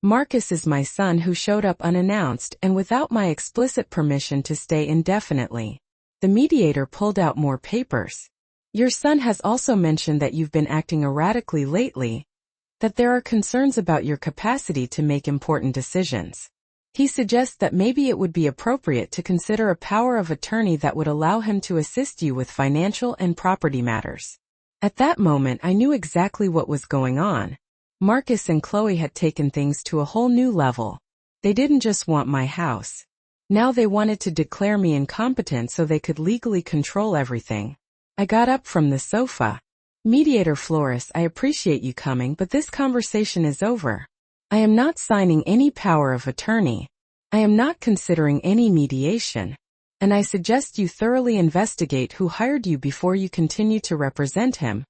Marcus is my son who showed up unannounced and without my explicit permission to stay indefinitely." The mediator pulled out more papers. "Your son has also mentioned that you've been acting erratically lately, that there are concerns about your capacity to make important decisions. He suggests that maybe it would be appropriate to consider a power of attorney that would allow him to assist you with financial and property matters." At that moment I knew exactly what was going on. Marcus and Chloe had taken things to a whole new level. They didn't just want my house. Now they wanted to declare me incompetent so they could legally control everything. I got up from the sofa. "Mediator Flores, I appreciate you coming, but this conversation is over. I am not signing any power of attorney. I am not considering any mediation. And I suggest you thoroughly investigate who hired you before you continue to represent him,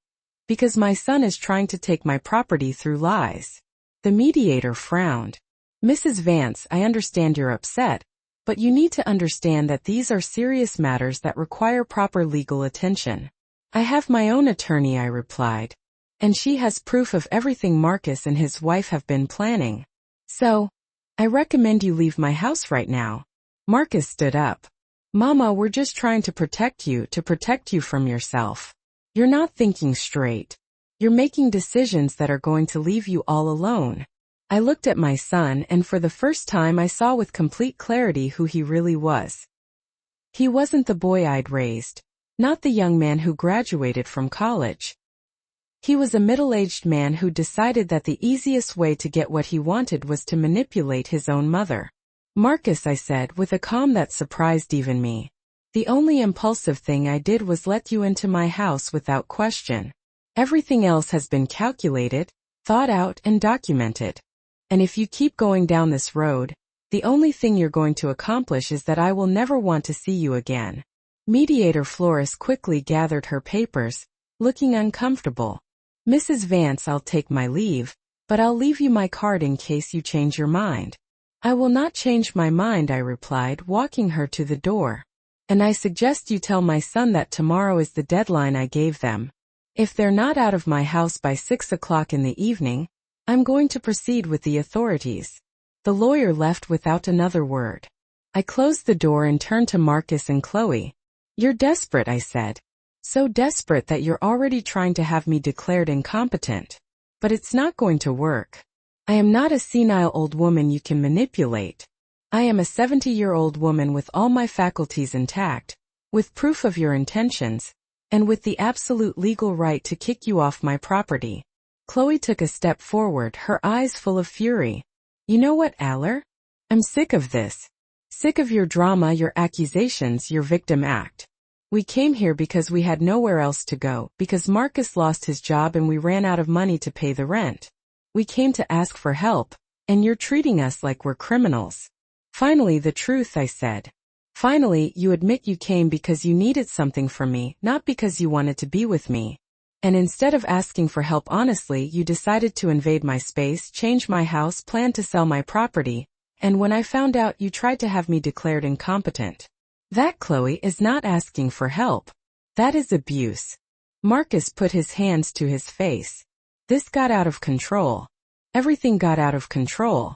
because my son is trying to take my property through lies." The mediator frowned. "Mrs. Vance, I understand you're upset, but you need to understand that these are serious matters that require proper legal attention." "I have my own attorney," I replied, "and she has proof of everything Marcus and his wife have been planning. So, I recommend you leave my house right now." Marcus stood up. "Mama, we're just trying to protect you from yourself. You're not thinking straight. You're making decisions that are going to leave you all alone." I looked at my son, and for the first time I saw with complete clarity who he really was. He wasn't the boy I'd raised, not the young man who graduated from college. He was a middle-aged man who decided that the easiest way to get what he wanted was to manipulate his own mother. "Marcus," I said with a calm that surprised even me, "the only impulsive thing I did was let you into my house without question. Everything else has been calculated, thought out, and documented. And if you keep going down this road, the only thing you're going to accomplish is that I will never want to see you again." Mediator Flores quickly gathered her papers, looking uncomfortable. "Mrs. Vance, I'll take my leave, but I'll leave you my card in case you change your mind." "I will not change my mind," I replied, walking her to the door. "And I suggest you tell my son that tomorrow is the deadline I gave them. If they're not out of my house by 6 o'clock in the evening, I'm going to proceed with the authorities." The lawyer left without another word. I closed the door and turned to Marcus and Chloe. "You're desperate," I said. So desperate that you're already trying to have me declared incompetent. But it's not going to work. I am not a senile old woman you can manipulate. I am a 70-year-old woman with all my faculties intact, with proof of your intentions, and with the absolute legal right to kick you off my property. Chloe took a step forward, her eyes full of fury. You know what, Aller? I'm sick of this. Sick of your drama, your accusations, your victim act. We came here because we had nowhere else to go, because Marcus lost his job and we ran out of money to pay the rent. We came to ask for help, and you're treating us like we're criminals. Finally, the truth, I said. Finally, you admit you came because you needed something from me, not because you wanted to be with me. And instead of asking for help honestly, you decided to invade my space, change my house, plan to sell my property, and when I found out, you tried to have me declared incompetent. That, Chloe, is not asking for help. That is abuse. Marcus put his hands to his face. This got out of control. Everything got out of control.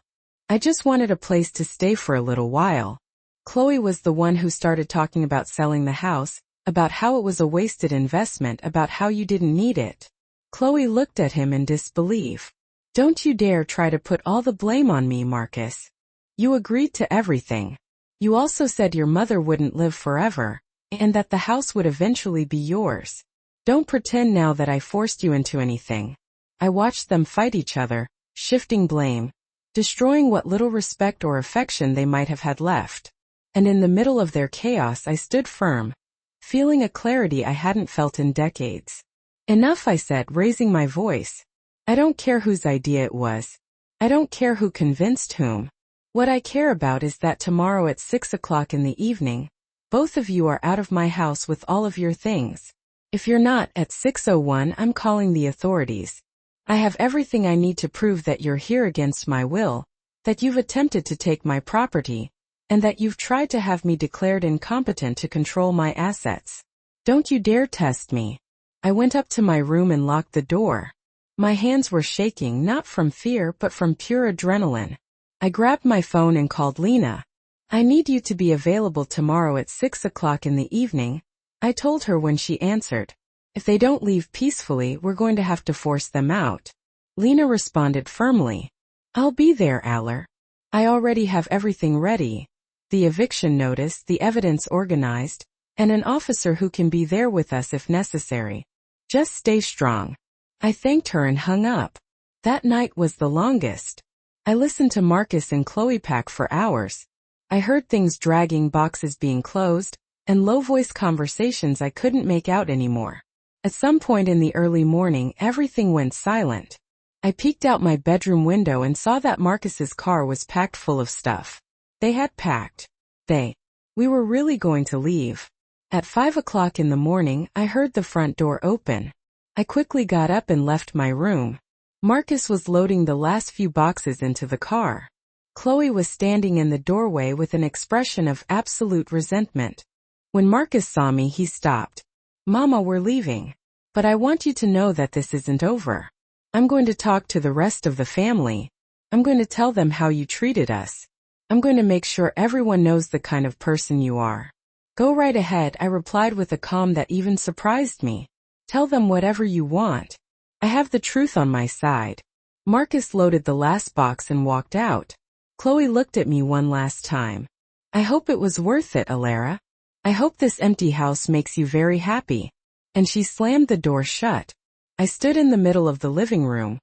I just wanted a place to stay for a little while. Chloe was the one who started talking about selling the house, about how it was a wasted investment, about how you didn't need it. Chloe looked at him in disbelief. Don't you dare try to put all the blame on me, Marcus. You agreed to everything. You also said your mother wouldn't live forever, and that the house would eventually be yours. Don't pretend now that I forced you into anything. I watched them fight each other, shifting blame, destroying what little respect or affection they might have had left. And in the middle of their chaos I stood firm, feeling a clarity I hadn't felt in decades. Enough, I said, raising my voice. I don't care whose idea it was. I don't care who convinced whom. What I care about is that tomorrow at 6 o'clock in the evening, both of you are out of my house with all of your things. If you're not, at 6:01 I'm calling the authorities. I have everything I need to prove that you're here against my will, that you've attempted to take my property, and that you've tried to have me declared incompetent to control my assets. Don't you dare test me. I went up to my room and locked the door. My hands were shaking, not from fear but from pure adrenaline. I grabbed my phone and called Lena. I need you to be available tomorrow at 6 o'clock in the evening, I told her when she answered. If they don't leave peacefully, we're going to have to force them out. Lena responded firmly. I'll be there, Aller. I already have everything ready. The eviction notice, the evidence organized, and an officer who can be there with us if necessary. Just stay strong. I thanked her and hung up. That night was the longest. I listened to Marcus and Chloe pack for hours. I heard things dragging, boxes being closed, and low-voiced conversations I couldn't make out anymore. At some point in the early morning, everything went silent. I peeked out my bedroom window and saw that Marcus's car was packed full of stuff. They had packed. We were really going to leave. At 5 o'clock in the morning, I heard the front door open. I quickly got up and left my room. Marcus was loading the last few boxes into the car. Chloe was standing in the doorway with an expression of absolute resentment. When Marcus saw me, he stopped. Mama, we're leaving. But I want you to know that this isn't over. I'm going to talk to the rest of the family. I'm going to tell them how you treated us. I'm going to make sure everyone knows the kind of person you are. Go right ahead, I replied with a calm that even surprised me. Tell them whatever you want. I have the truth on my side. Marcus loaded the last box and walked out. Chloe looked at me one last time. I hope it was worth it, Alara. I hope this empty house makes you very happy. And she slammed the door shut. I stood in the middle of the living room,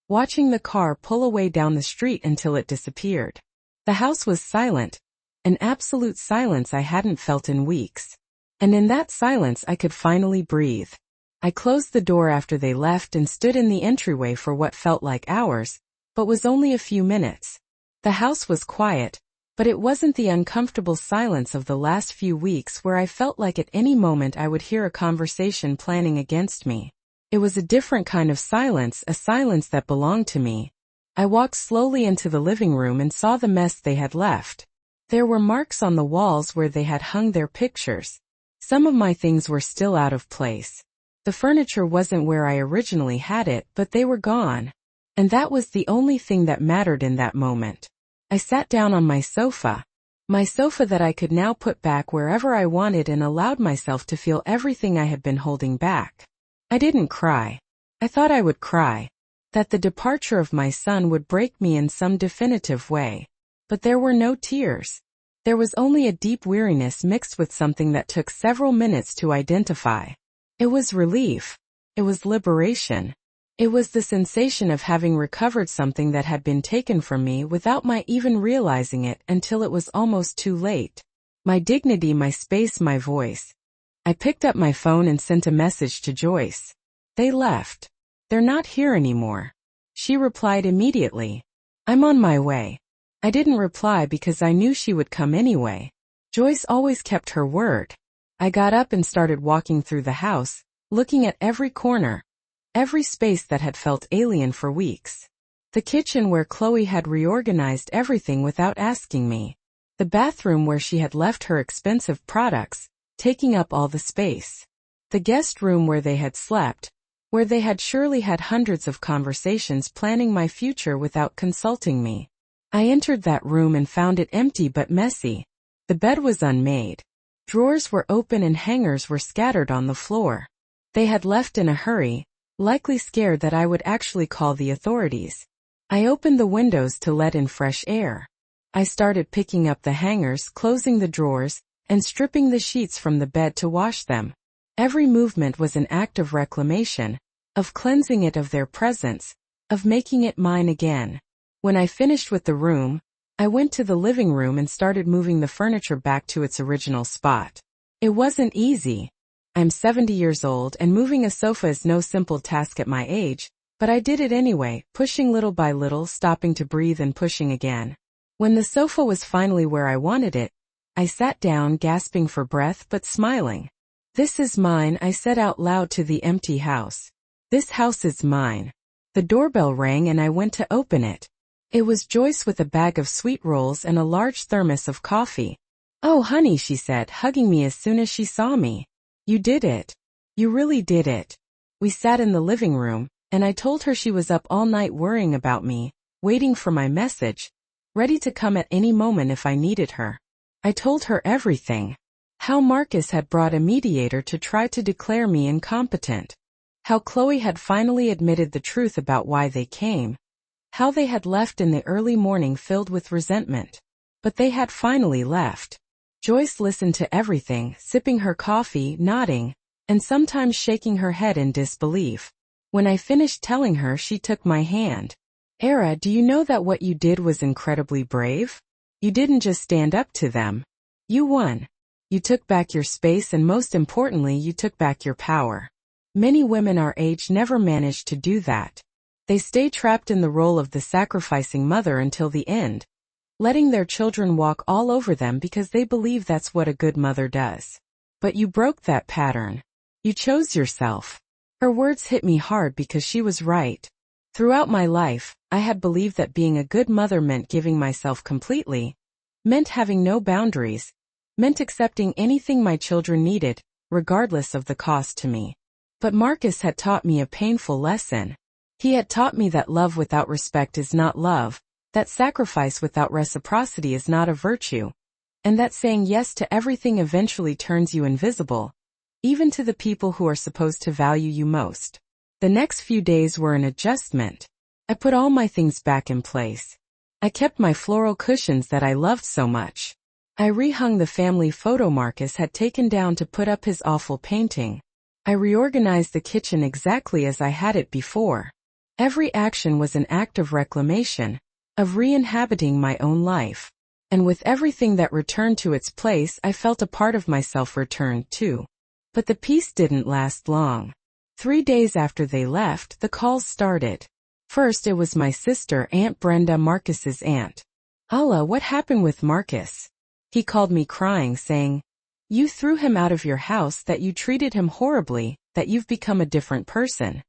watching the car pull away down the street until it disappeared. The house was silent, an absolute silence I hadn't felt in weeks. And in that silence I could finally breathe. I closed the door after they left and stood in the entryway for what felt like hours, but was only a few minutes. The house was quiet, but it wasn't the uncomfortable silence of the last few weeks where I felt like at any moment I would hear a conversation planning against me. It was a different kind of silence, a silence that belonged to me. I walked slowly into the living room and saw the mess they had left. There were marks on the walls where they had hung their pictures. Some of my things were still out of place. The furniture wasn't where I originally had it, but they were gone. And that was the only thing that mattered in that moment. I sat down on my sofa. My sofa that I could now put back wherever I wanted and allowed myself to feel everything I had been holding back. I didn't cry. I thought I would cry. That the departure of my son would break me in some definitive way. But there were no tears. There was only a deep weariness mixed with something that took several minutes to identify. It was relief. It was liberation. It was the sensation of having recovered something that had been taken from me without my even realizing it until it was almost too late. My dignity, my space, my voice. I picked up my phone and sent a message to Joyce. They left. They're not here anymore. She replied immediately. I'm on my way. I didn't reply because I knew she would come anyway. Joyce always kept her word. I got up and started walking through the house, looking at every corner, every space that had felt alien for weeks. The kitchen where Chloe had reorganized everything without asking me. The bathroom where she had left her expensive products, taking up all the space. The guest room where they had slept, where they had surely had hundreds of conversations planning my future without consulting me. I entered that room and found it empty but messy. The bed was unmade. Drawers were open and hangers were scattered on the floor. They had left in a hurry, likely scared that I would actually call the authorities. I opened the windows to let in fresh air. I started picking up the hangers, closing the drawers, and stripping the sheets from the bed to wash them. Every movement was an act of reclamation, of cleansing it of their presence, of making it mine again. When I finished with the room, I went to the living room and started moving the furniture back to its original spot. It wasn't easy. I'm 70 years old and moving a sofa is no simple task at my age, but I did it anyway, pushing little by little, stopping to breathe and pushing again. When the sofa was finally where I wanted it, I sat down, gasping for breath but smiling. This is mine, I said out loud to the empty house. This house is mine. The doorbell rang and I went to open it. It was Joyce with a bag of sweet rolls and a large thermos of coffee. Oh honey, she said, hugging me as soon as she saw me. You did it. You really did it. We sat in the living room, and I told her she was up all night worrying about me, waiting for my message, ready to come at any moment if I needed her. I told her everything. How Marcus had brought a mediator to try to declare me incompetent. How Chloe had finally admitted the truth about why they came. How they had left in the early morning filled with resentment. But they had finally left. Joyce listened to everything, sipping her coffee, nodding, and sometimes shaking her head in disbelief. When I finished telling her, she took my hand. Era, do you know that what you did was incredibly brave? You didn't just stand up to them. You won. You took back your space and most importantly, you took back your power. Many women our age never manage to do that. They stay trapped in the role of the sacrificing mother until the end, letting their children walk all over them because they believe that's what a good mother does. But you broke that pattern. You chose yourself. Her words hit me hard because she was right. Throughout my life, I had believed that being a good mother meant giving myself completely, meant having no boundaries, meant accepting anything my children needed, regardless of the cost to me. But Marcus had taught me a painful lesson. He had taught me that love without respect is not love, that sacrifice without reciprocity is not a virtue, and that saying yes to everything eventually turns you invisible, even to the people who are supposed to value you most. The next few days were an adjustment. I put all my things back in place. I kept my floral cushions that I loved so much. I rehung the family photo Marcus had taken down to put up his awful painting. I reorganized the kitchen exactly as I had it before. Every action was an act of reclamation, of re-inhabiting my own life. And with everything that returned to its place, I felt a part of myself returned too. But the peace didn't last long. 3 days after they left, the calls started. First it was my sister, Aunt Brenda, Marcus's aunt. Allah, what happened with Marcus? He called me crying, saying, you threw him out of your house, that you treated him horribly, that you've become a different person.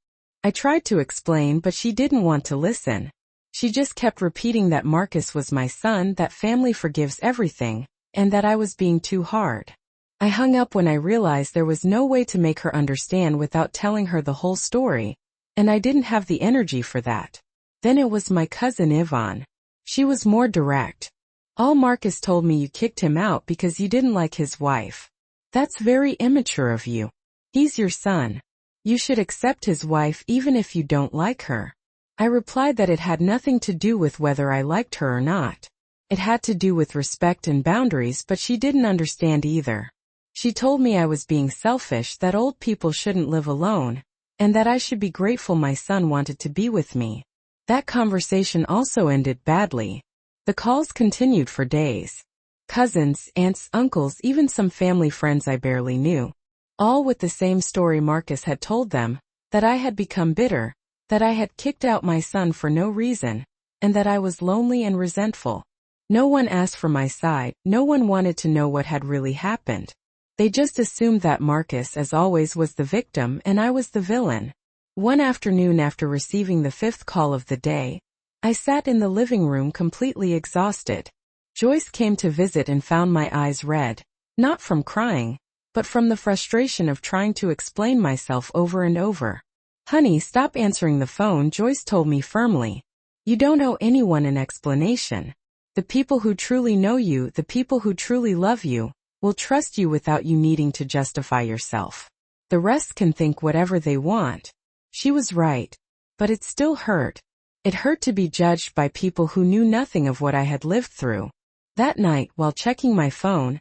I tried to explain, but she didn't want to listen. She just kept repeating that Marcus was my son, that family forgives everything, and that I was being too hard. I hung up when I realized there was no way to make her understand without telling her the whole story, and I didn't have the energy for that. Then it was my cousin Yvonne. She was more direct. All Marcus told me you kicked him out because you didn't like his wife. That's very immature of you. He's your son. You should accept his wife even if you don't like her. I replied that it had nothing to do with whether I liked her or not. It had to do with respect and boundaries, but she didn't understand either. She told me I was being selfish, that old people shouldn't live alone, and that I should be grateful my son wanted to be with me. That conversation also ended badly. The calls continued for days. Cousins, aunts, uncles, even some family friends I barely knew. All with the same story Marcus had told them, that I had become bitter, that I had kicked out my son for no reason, and that I was lonely and resentful. No one asked for my side, no one wanted to know what had really happened. They just assumed that Marcus, as always, was the victim and I was the villain. One afternoon after receiving the 5th call of the day, I sat in the living room completely exhausted. Joyce came to visit and found my eyes red, not from crying, but from the frustration of trying to explain myself over and over. "Honey, stop answering the phone," Joyce told me firmly. "You don't owe anyone an explanation. The people who truly know you, the people who truly love you, will trust you without you needing to justify yourself. The rest can think whatever they want." She was right. But it still hurt. It hurt to be judged by people who knew nothing of what I had lived through. That night, while checking my phone,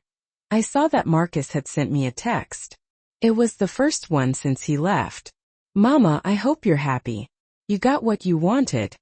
I saw that Marcus had sent me a text. It was the first one since he left. "Mama, I hope you're happy. You got what you wanted.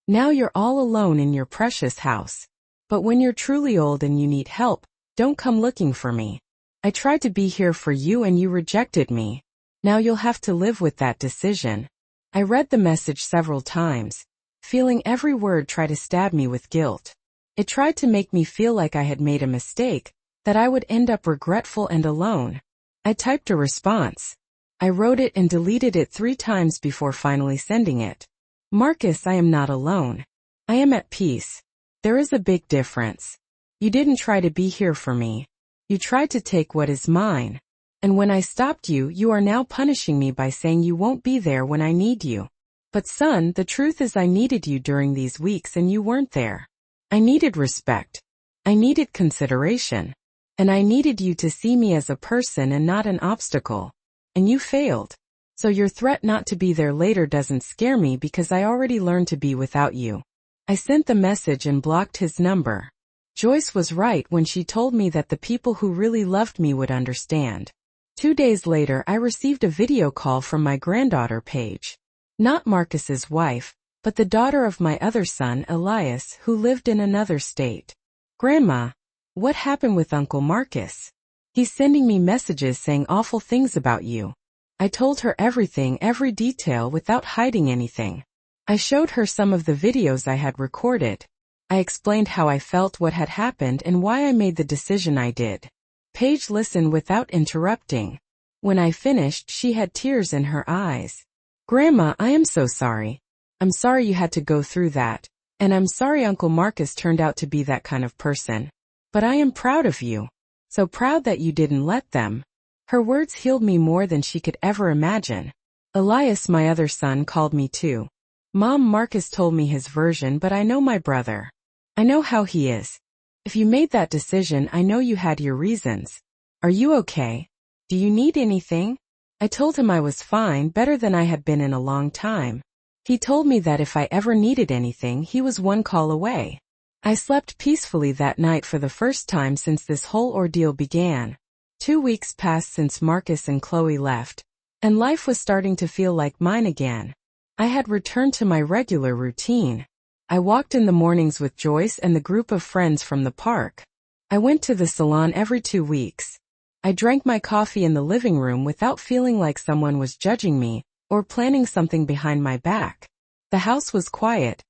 Now you're all alone in your precious house. But when you're truly old and you need help, don't come looking for me. I tried to be here for you and you rejected me. Now you'll have to live with that decision." I read the message several times, feeling every word try to stab me with guilt. It tried to make me feel like I had made a mistake, that I would end up regretful and alone. I typed a response. I wrote it and deleted it 3 times before finally sending it. "Marcus, I am not alone. I am at peace. There is a big difference. You didn't try to be here for me. You tried to take what is mine. And when I stopped you, you are now punishing me by saying you won't be there when I need you. But son, the truth is I needed you during these weeks and you weren't there. I needed respect. I needed consideration. And I needed you to see me as a person and not an obstacle. And you failed. So your threat not to be there later doesn't scare me because I already learned to be without you." I sent the message and blocked his number. Joyce was right when she told me that the people who really loved me would understand. 2 days later, I received a video call from my granddaughter Paige. Not Marcus's wife, but the daughter of my other son, Elias, who lived in another state. "Grandma, what happened with Uncle Marcus? He's sending me messages saying awful things about you." I told her everything, every detail, without hiding anything. I showed her some of the videos I had recorded. I explained how I felt, what had happened, and why I made the decision I did. Paige listened without interrupting. When I finished, she had tears in her eyes. "Grandma, I am so sorry. I'm sorry you had to go through that, and I'm sorry Uncle Marcus turned out to be that kind of person. But I am proud of you. So proud that you didn't let them." Her words healed me more than she could ever imagine. Elias, my other son, called me too. "Mom, Marcus told me his version, but I know my brother. I know how he is. If you made that decision, I know you had your reasons. Are you okay? Do you need anything?" I told him I was fine, better than I had been in a long time. He told me that if I ever needed anything, he was 1 call away. I slept peacefully that night for the first time since this whole ordeal began. 2 weeks passed since Marcus and Chloe left, and life was starting to feel like mine again. I had returned to my regular routine. I walked in the mornings with Joyce and the group of friends from the park. I went to the salon every 2 weeks. I drank my coffee in the living room without feeling like someone was judging me or planning something behind my back. The house was quiet,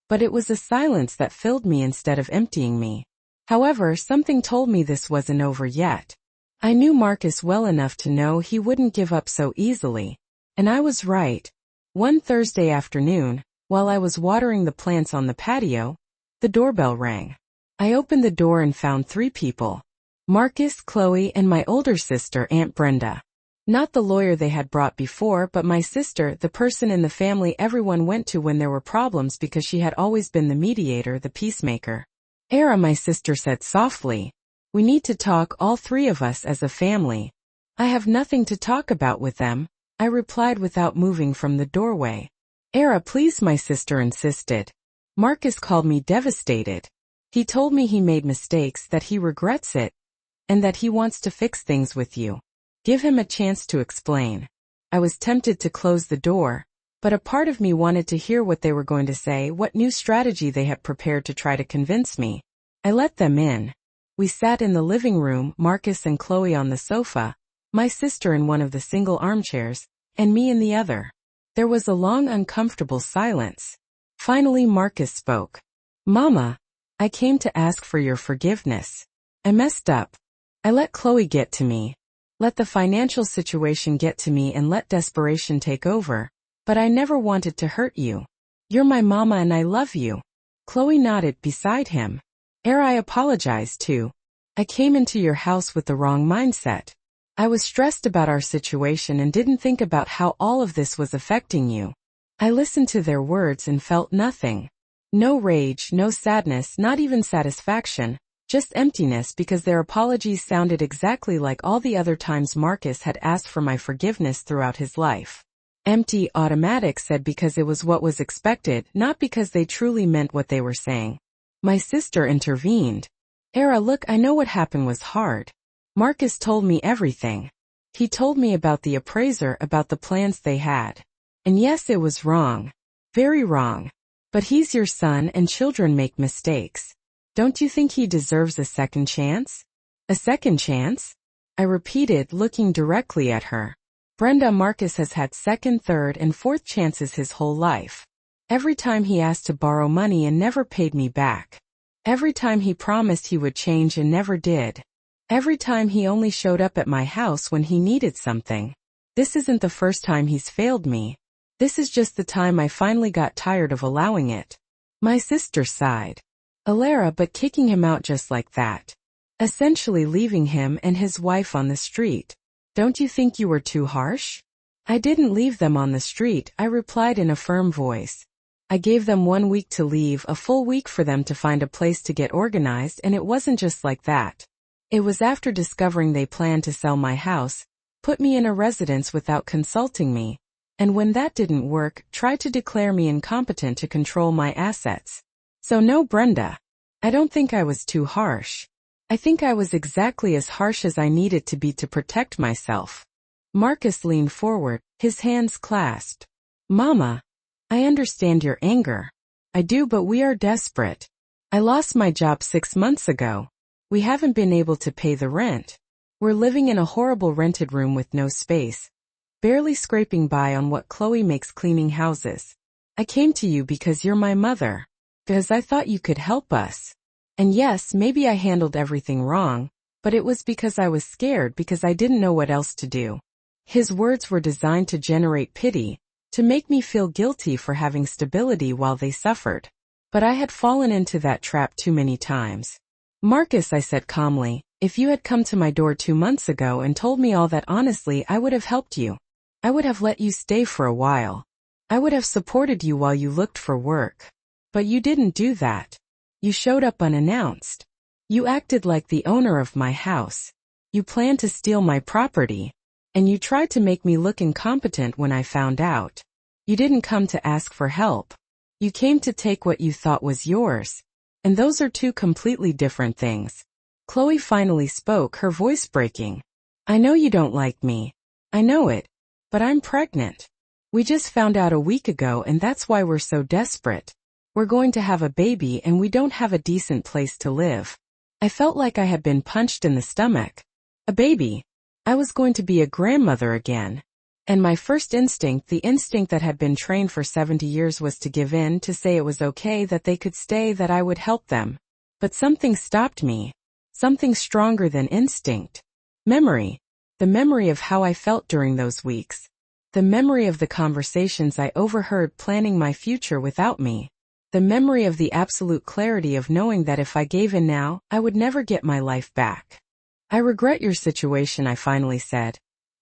but it was a silence that filled me instead of emptying me. However, something told me this wasn't over yet. I knew Marcus well enough to know he wouldn't give up so easily. And I was right. One Thursday afternoon, while I was watering the plants on the patio, the doorbell rang. I opened the door and found 3 people. Marcus, Chloe, and my older sister, Aunt Brenda. Not the lawyer they had brought before, but my sister, the person in the family everyone went to when there were problems because she had always been the mediator, the peacemaker. Era, my sister said softly. We need to talk, all three of us as a family. I have nothing to talk about with them, I replied without moving from the doorway. Era, please, my sister insisted. Marcus called me devastated. He told me he made mistakes, that he regrets it, and that he wants to fix things with you. Give him a chance to explain. I was tempted to close the door, but a part of me wanted to hear what they were going to say, what new strategy they had prepared to try to convince me. I let them in. We sat in the living room, Marcus and Chloe on the sofa, my sister in one of the single armchairs, and me in the other. There was a long, uncomfortable silence. Finally, Marcus spoke. Mama, I came to ask for your forgiveness. I messed up. I let Chloe get to me. Let the financial situation get to me and let desperation take over. But I never wanted to hurt you. You're my mama and I love you. Chloe nodded beside him. I apologize too. I came into your house with the wrong mindset. I was stressed about our situation and didn't think about how all of this was affecting you. I listened to their words and felt nothing. No rage, no sadness, not even satisfaction, just emptiness, because their apologies sounded exactly like all the other times Marcus had asked for my forgiveness throughout his life. Empty, automatic, said because it was what was expected, not because they truly meant what they were saying. My sister intervened. Look, I know what happened was hard. Marcus told me everything. He told me about the appraiser, about the plans they had. And yes, it was wrong. Very wrong. But he's your son and children make mistakes. Don't you think he deserves a second chance? A second chance? I repeated, looking directly at her. Brenda, Marcus has had second, third, and fourth chances his whole life. Every time he asked to borrow money and never paid me back. Every time he promised he would change and never did. Every time he only showed up at my house when he needed something. This isn't the first time he's failed me. This is just the time I finally got tired of allowing it. My sister sighed. Layla, but kicking him out just like that. Essentially leaving him and his wife on the street. Don't you think you were too harsh? I didn't leave them on the street, I replied in a firm voice. I gave them 1 week to leave, a full week for them to find a place to get organized, and it wasn't just like that. It was after discovering they planned to sell my house, put me in a residence without consulting me, and when that didn't work, tried to declare me incompetent to control my assets. So no, Brenda. I don't think I was too harsh. I think I was exactly as harsh as I needed to be to protect myself. Marcus leaned forward, his hands clasped. Mama, I understand your anger. I do, but we are desperate. I lost my job 6 months ago. We haven't been able to pay the rent. We're living in a horrible rented room with no space, barely scraping by on what Chloe makes cleaning houses. I came to you because you're my mother. Because I thought you could help us. And yes, maybe I handled everything wrong, but it was because I was scared, because I didn't know what else to do. His words were designed to generate pity, to make me feel guilty for having stability while they suffered. But I had fallen into that trap too many times. Marcus, I said calmly, if you had come to my door 2 months ago and told me all that honestly, I would have helped you. I would have let you stay for a while. I would have supported you while you looked for work. But you didn't do that. You showed up unannounced. You acted like the owner of my house. You planned to steal my property. And you tried to make me look incompetent when I found out. You didn't come to ask for help. You came to take what you thought was yours. And those are two completely different things. Chloe finally spoke, her voice breaking. I know you don't like me. I know it. But I'm pregnant. We just found out a week ago, and that's why we're so desperate. We're going to have a baby and we don't have a decent place to live. I felt like I had been punched in the stomach. A baby. I was going to be a grandmother again. And my first instinct, the instinct that had been trained for 70 years, was to give in, to say it was okay, that they could stay, that I would help them. But something stopped me. Something stronger than instinct. Memory. The memory of how I felt during those weeks. The memory of the conversations I overheard planning my future without me. The memory of the absolute clarity of knowing that if I gave in now, I would never get my life back. I regret your situation, I finally said.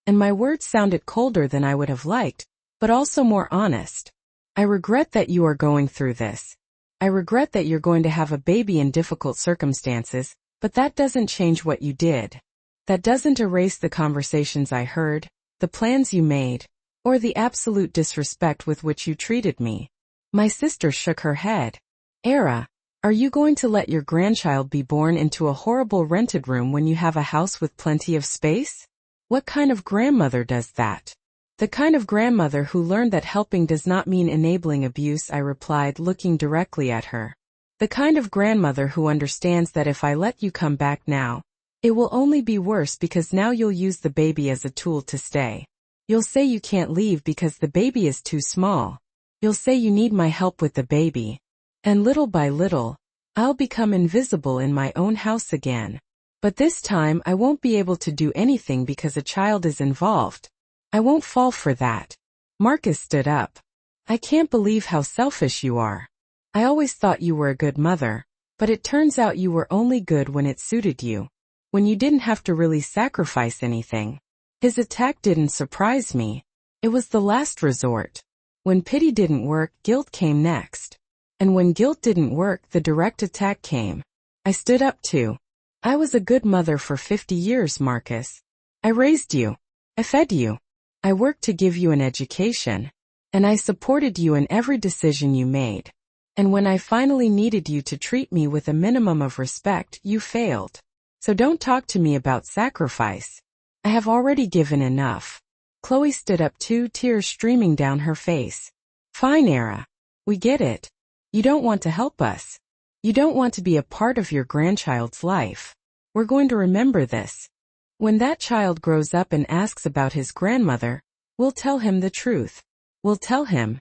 And my words sounded colder than I would have liked, but also more honest. I regret that you are going through this. I regret that you're going to have a baby in difficult circumstances, but that doesn't change what you did. That doesn't erase the conversations I heard, the plans you made, or the absolute disrespect with which you treated me." My sister shook her head. "Era, are you going to let your grandchild be born into a horrible rented room when you have a house with plenty of space? What kind of grandmother does that?" "The kind of grandmother who learned that helping does not mean enabling abuse," I replied, looking directly at her. "The kind of grandmother who understands that if I let you come back now, it will only be worse because now you'll use the baby as a tool to stay. You'll say you can't leave because the baby is too small. You'll say you need my help with the baby. And little by little, I'll become invisible in my own house again. But this time I won't be able to do anything because a child is involved. I won't fall for that." Marcus stood up. "I can't believe how selfish you are. I always thought you were a good mother, but it turns out you were only good when it suited you, when you didn't have to really sacrifice anything." His attack didn't surprise me. It was the last resort. When pity didn't work, guilt came next. And when guilt didn't work, the direct attack came. I stood up too. "I was a good mother for 50 years, Marcus. I raised you. I fed you. I worked to give you an education. And I supported you in every decision you made. And when I finally needed you to treat me with a minimum of respect, you failed. So don't talk to me about sacrifice. I have already given enough." Chloe stood up too, tears streaming down her face. "Fine, Era. We get it. You don't want to help us. You don't want to be a part of your grandchild's life. We're going to remember this. When that child grows up and asks about his grandmother, we'll tell him the truth. We'll tell him,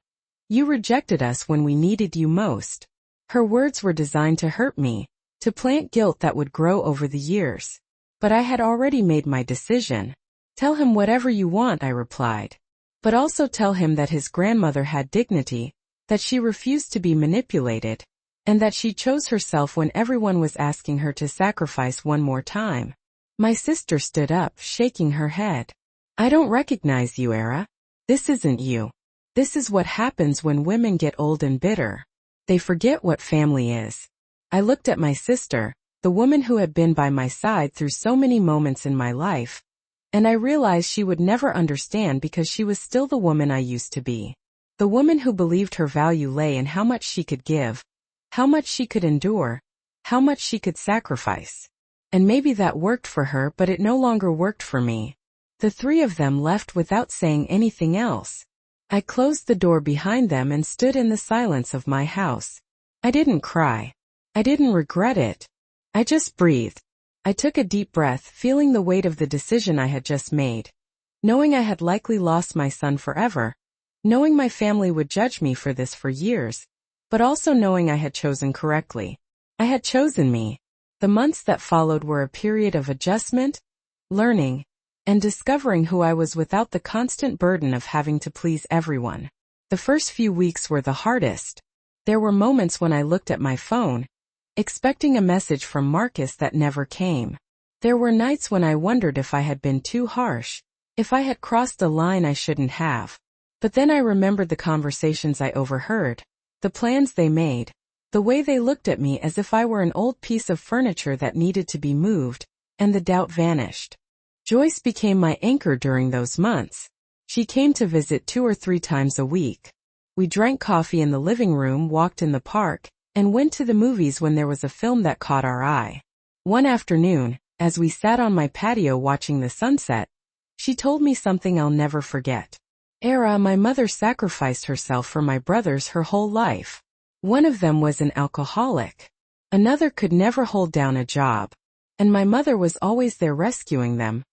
you rejected us when we needed you most." Her words were designed to hurt me, to plant guilt that would grow over the years. But I had already made my decision. "Tell him whatever you want," I replied. "But also tell him that his grandmother had dignity, that she refused to be manipulated, and that she chose herself when everyone was asking her to sacrifice one more time." My sister stood up, shaking her head. "I don't recognize you, Era. This isn't you. This is what happens when women get old and bitter. They forget what family is." I looked at my sister, the woman who had been by my side through so many moments in my life, and I realized she would never understand because she was still the woman I used to be. The woman who believed her value lay in how much she could give, how much she could endure, how much she could sacrifice. And maybe that worked for her, but it no longer worked for me. The three of them left without saying anything else. I closed the door behind them and stood in the silence of my house. I didn't cry. I didn't regret it. I just breathed. I took a deep breath, feeling the weight of the decision I had just made. Knowing I had likely lost my son forever. Knowing my family would judge me for this for years. But also knowing I had chosen correctly. I had chosen me. The months that followed were a period of adjustment, learning, and discovering who I was without the constant burden of having to please everyone. The first few weeks were the hardest. There were moments when I looked at my phone, expecting a message from Marcus that never came. There were nights when I wondered if I had been too harsh, if I had crossed a line I shouldn't have. But then I remembered the conversations I overheard, the plans they made, the way they looked at me as if I were an old piece of furniture that needed to be moved, and the doubt vanished. Joyce became my anchor during those months. She came to visit 2 or 3 times a week. We drank coffee in the living room, walked in the park, and went to the movies when there was a film that caught our eye. One afternoon, as we sat on my patio watching the sunset, she told me something I'll never forget. "Era, my mother sacrificed herself for my brothers her whole life. One of them was an alcoholic. Another could never hold down a job. And my mother was always there rescuing them,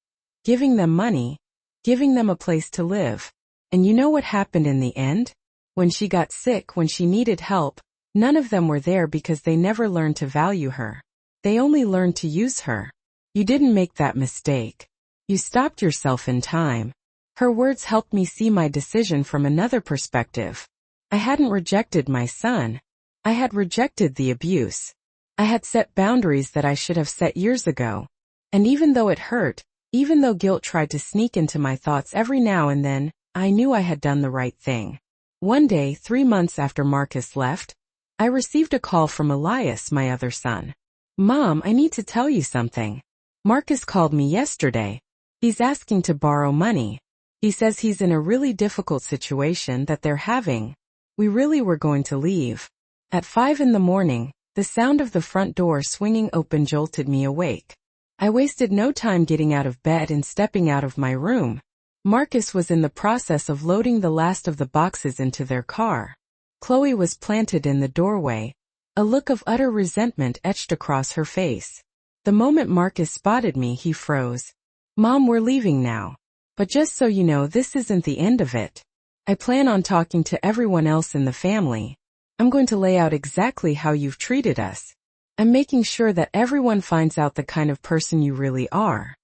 giving them money, giving them a place to live. And you know what happened in the end? When she got sick, when she needed help, none of them were there because they never learned to value her. They only learned to use her. You didn't make that mistake. You stopped yourself in time." Her words helped me see my decision from another perspective. I hadn't rejected my son. I had rejected the abuse. I had set boundaries that I should have set years ago. And even though it hurt, even though guilt tried to sneak into my thoughts every now and then, I knew I had done the right thing. One day, 3 months after Marcus left, I received a call from Elias, my other son. "Mom, I need to tell you something. Marcus called me yesterday. He's asking to borrow money. He says he's in a really difficult situation that they're having. We really were going to leave." At 5 in the morning, the sound of the front door swinging open jolted me awake. I wasted no time getting out of bed and stepping out of my room. Marcus was in the process of loading the last of the boxes into their car. Chloe was planted in the doorway, a look of utter resentment etched across her face. The moment Marcus spotted me, he froze. "Mom, we're leaving now. But just so you know, this isn't the end of it. I plan on talking to everyone else in the family. I'm going to lay out exactly how you've treated us. I'm making sure that everyone finds out the kind of person you really are."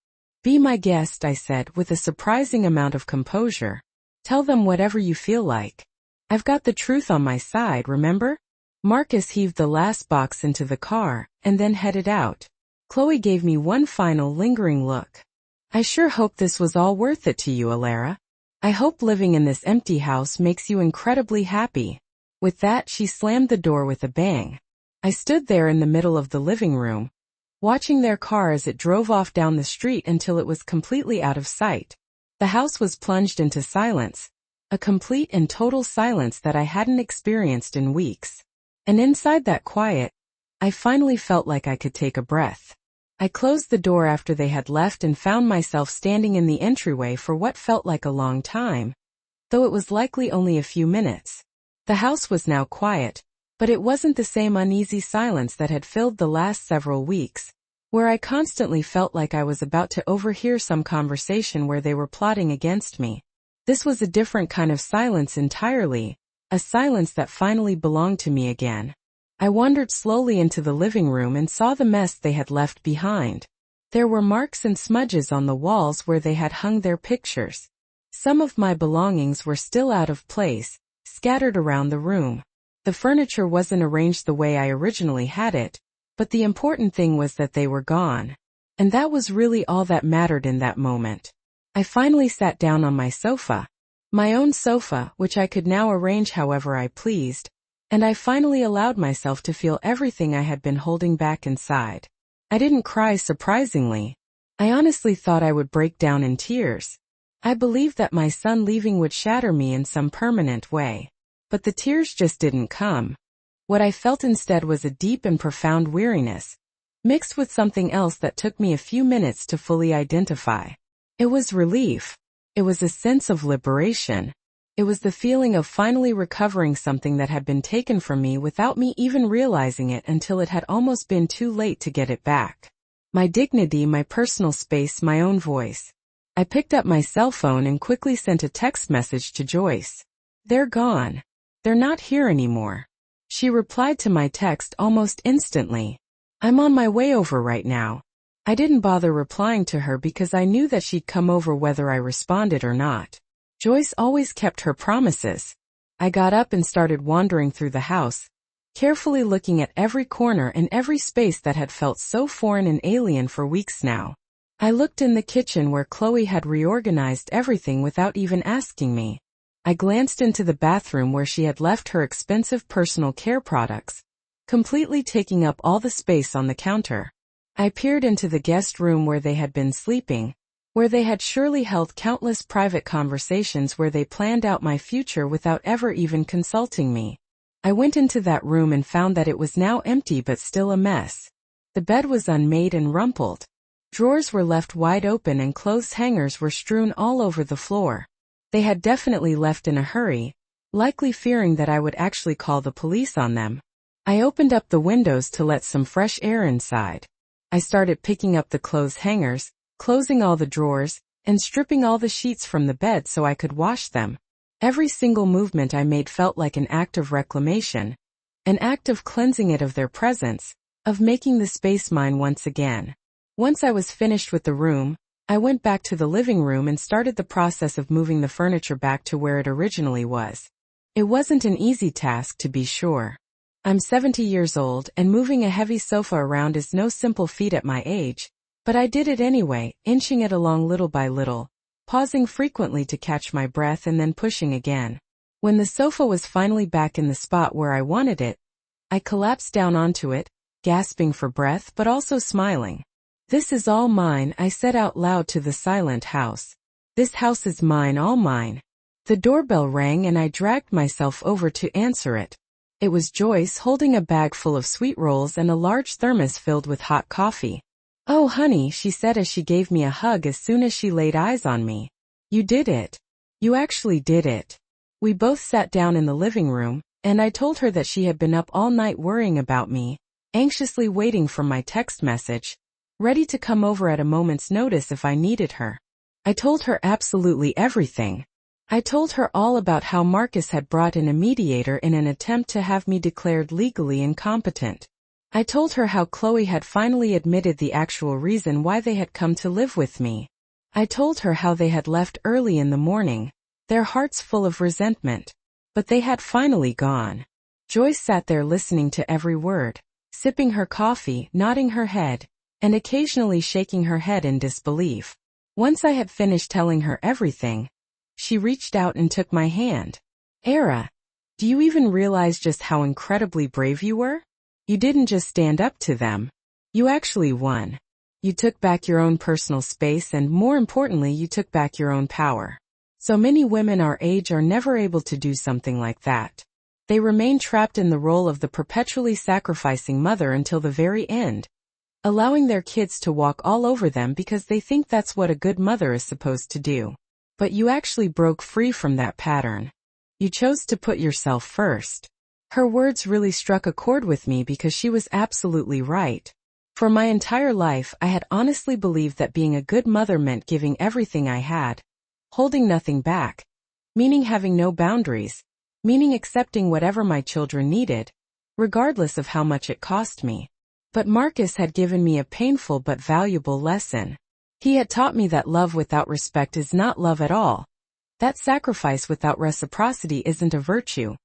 "Be my guest," I said with a surprising amount of composure. "Tell them whatever you feel like. I've got the truth on my side, remember?" Marcus heaved the last box into the car, and then headed out. Chloe gave me one final lingering look. "I sure hope this was all worth it to you, Layla. I hope living in this empty house makes you incredibly happy." With that, she slammed the door with a bang. I stood there in the middle of the living room, watching their car as it drove off down the street until it was completely out of sight. The house was plunged into silence, a complete and total silence that I hadn't experienced in weeks. And inside that quiet, I finally felt like I could take a breath. I closed the door after they had left and found myself standing in the entryway for what felt like a long time, though it was likely only a few minutes. The house was now quiet, but it wasn't the same uneasy silence that had filled the last several weeks, where I constantly felt like I was about to overhear some conversation where they were plotting against me. This was a different kind of silence entirely, a silence that finally belonged to me again. I wandered slowly into the living room and saw the mess they had left behind. There were marks and smudges on the walls where they had hung their pictures. Some of my belongings were still out of place, scattered around the room. The furniture wasn't arranged the way I originally had it, but the important thing was that they were gone. And that was really all that mattered in that moment. I finally sat down on my sofa. My own sofa, which I could now arrange however I pleased, and I finally allowed myself to feel everything I had been holding back inside. I didn't cry, surprisingly. I honestly thought I would break down in tears. I believed that my son leaving would shatter me in some permanent way. But the tears just didn't come. What I felt instead was a deep and profound weariness, mixed with something else that took me a few minutes to fully identify. It was relief. It was a sense of liberation. It was the feeling of finally recovering something that had been taken from me without me even realizing it until it had almost been too late to get it back. My dignity, my personal space, my own voice. I picked up my cell phone and quickly sent a text message to Joyce. "They're gone. They're not here anymore." She replied to my text almost instantly. "I'm on my way over right now." I didn't bother replying to her because I knew that she'd come over whether I responded or not. Joyce always kept her promises. I got up and started wandering through the house, carefully looking at every corner and every space that had felt so foreign and alien for weeks now. I looked in the kitchen where Chloe had reorganized everything without even asking me. I glanced into the bathroom where she had left her expensive personal care products, completely taking up all the space on the counter. I peered into the guest room where they had been sleeping, where they had surely held countless private conversations where they planned out my future without ever even consulting me. I went into that room and found that it was now empty but still a mess. The bed was unmade and rumpled. Drawers were left wide open and clothes hangers were strewn all over the floor. They had definitely left in a hurry, likely fearing that I would actually call the police on them. I opened up the windows to let some fresh air inside. I started picking up the clothes hangers, closing all the drawers, and stripping all the sheets from the bed so I could wash them. Every single movement I made felt like an act of reclamation, an act of cleansing it of their presence, of making the space mine once again. Once I was finished with the room, I went back to the living room and started the process of moving the furniture back to where it originally was. It wasn't an easy task, to be sure. I'm 70 years old, and moving a heavy sofa around is no simple feat at my age, but I did it anyway, inching it along little by little, pausing frequently to catch my breath and then pushing again. When the sofa was finally back in the spot where I wanted it, I collapsed down onto it, gasping for breath but also smiling. "This is all mine," I said out loud to the silent house. "This house is mine, all mine." The doorbell rang and I dragged myself over to answer it. It was Joyce holding a bag full of sweet rolls and a large thermos filled with hot coffee. "Oh honey," she said as she gave me a hug as soon as she laid eyes on me. "You did it. You actually did it." We both sat down in the living room, and I told her that she had been up all night worrying about me, anxiously waiting for my text message, ready to come over at a moment's notice if I needed her. I told her absolutely everything. I told her all about how Marcus had brought in a mediator in an attempt to have me declared legally incompetent. I told her how Chloe had finally admitted the actual reason why they had come to live with me. I told her how they had left early in the morning, their hearts full of resentment. But they had finally gone. Joyce sat there listening to every word, sipping her coffee, nodding her head, and occasionally shaking her head in disbelief. Once I had finished telling her everything, she reached out and took my hand. "Era, do you even realize just how incredibly brave you were? You didn't just stand up to them. You actually won. You took back your own personal space and, more importantly, you took back your own power. So many women our age are never able to do something like that. They remain trapped in the role of the perpetually sacrificing mother until the very end, allowing their kids to walk all over them because they think that's what a good mother is supposed to do. But you actually broke free from that pattern. You chose to put yourself first." Her words really struck a chord with me because she was absolutely right. For my entire life, I had honestly believed that being a good mother meant giving everything I had, holding nothing back, meaning having no boundaries, meaning accepting whatever my children needed, regardless of how much it cost me. But Marcus had given me a painful but valuable lesson. He had taught me that love without respect is not love at all, that sacrifice without reciprocity isn't a virtue,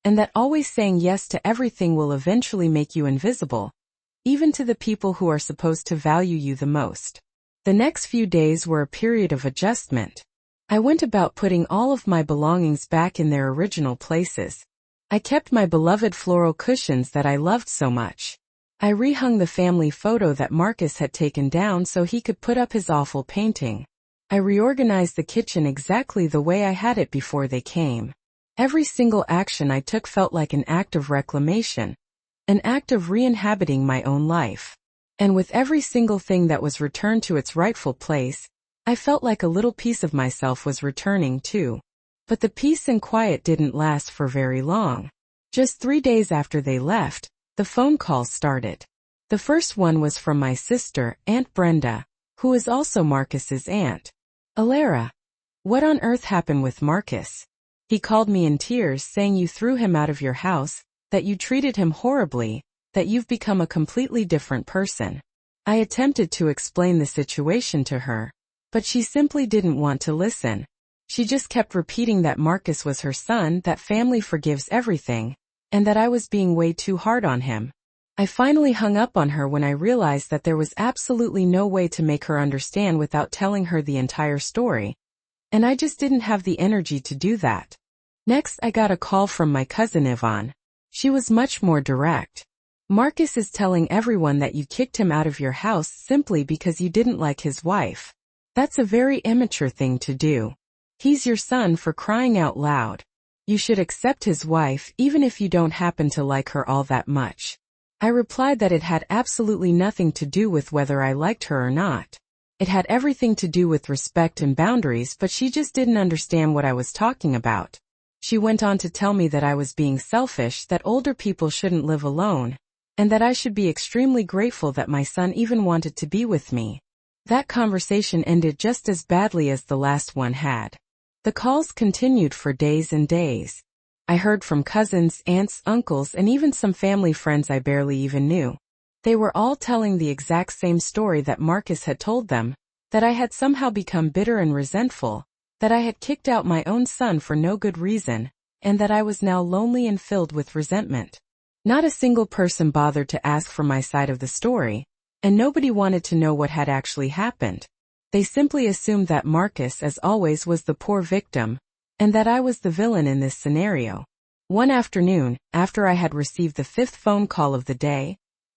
and that always saying yes to everything will eventually make you invisible, even to the people who are supposed to value you the most. The next few days were a period of adjustment. I went about putting all of my belongings back in their original places. I kept my beloved floral cushions that I loved so much. I rehung the family photo that Marcus had taken down so he could put up his awful painting. I reorganized the kitchen exactly the way I had it before they came. Every single action I took felt like an act of reclamation, an act of re-inhabiting my own life. And with every single thing that was returned to its rightful place, I felt like a little piece of myself was returning too. But the peace and quiet didn't last for very long. Just 3 days after they left, the phone calls started. The first one was from my sister, Aunt Brenda, who is also Marcus's aunt. "Layla, what on earth happened with Marcus? He called me in tears saying you threw him out of your house, that you treated him horribly, that you've become a completely different person." I attempted to explain the situation to her, but she simply didn't want to listen. She just kept repeating that Marcus was her son, that family forgives everything, and that I was being way too hard on him. I finally hung up on her when I realized that there was absolutely no way to make her understand without telling her the entire story, and I just didn't have the energy to do that. Next, I got a call from my cousin Yvonne. She was much more direct. "Marcus is telling everyone that you kicked him out of your house simply because you didn't like his wife. That's a very immature thing to do. He's your son, for crying out loud. You should accept his wife even if you don't happen to like her all that much." I replied that it had absolutely nothing to do with whether I liked her or not. It had everything to do with respect and boundaries, but she just didn't understand what I was talking about. She went on to tell me that I was being selfish, that older people shouldn't live alone, and that I should be extremely grateful that my son even wanted to be with me. That conversation ended just as badly as the last one had. The calls continued for days and days. I heard from cousins, aunts, uncles, and even some family friends I barely even knew. They were all telling the exact same story that Marcus had told them, that I had somehow become bitter and resentful, that I had kicked out my own son for no good reason, and that I was now lonely and filled with resentment. Not a single person bothered to ask for my side of the story, and nobody wanted to know what had actually happened. They simply assumed that Marcus, as always, was the poor victim, and that I was the villain in this scenario. One afternoon, after I had received the fifth phone call of the day,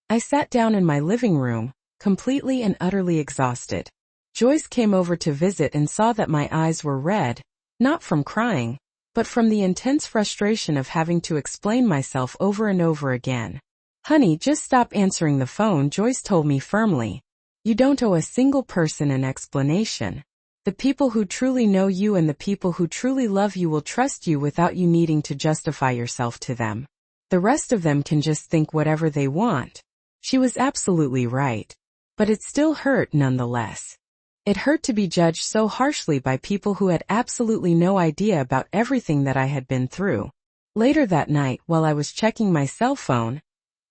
I sat down in my living room, completely and utterly exhausted. Joyce came over to visit and saw that my eyes were red, not from crying, but from the intense frustration of having to explain myself over and over again. "Honey, just stop answering the phone," Joyce told me firmly. "You don't owe a single person an explanation. The people who truly know you and the people who truly love you will trust you without you needing to justify yourself to them. The rest of them can just think whatever they want." She was absolutely right. But it still hurt nonetheless. It hurt to be judged so harshly by people who had absolutely no idea about everything that I had been through. Later that night, while I was checking my cell phone,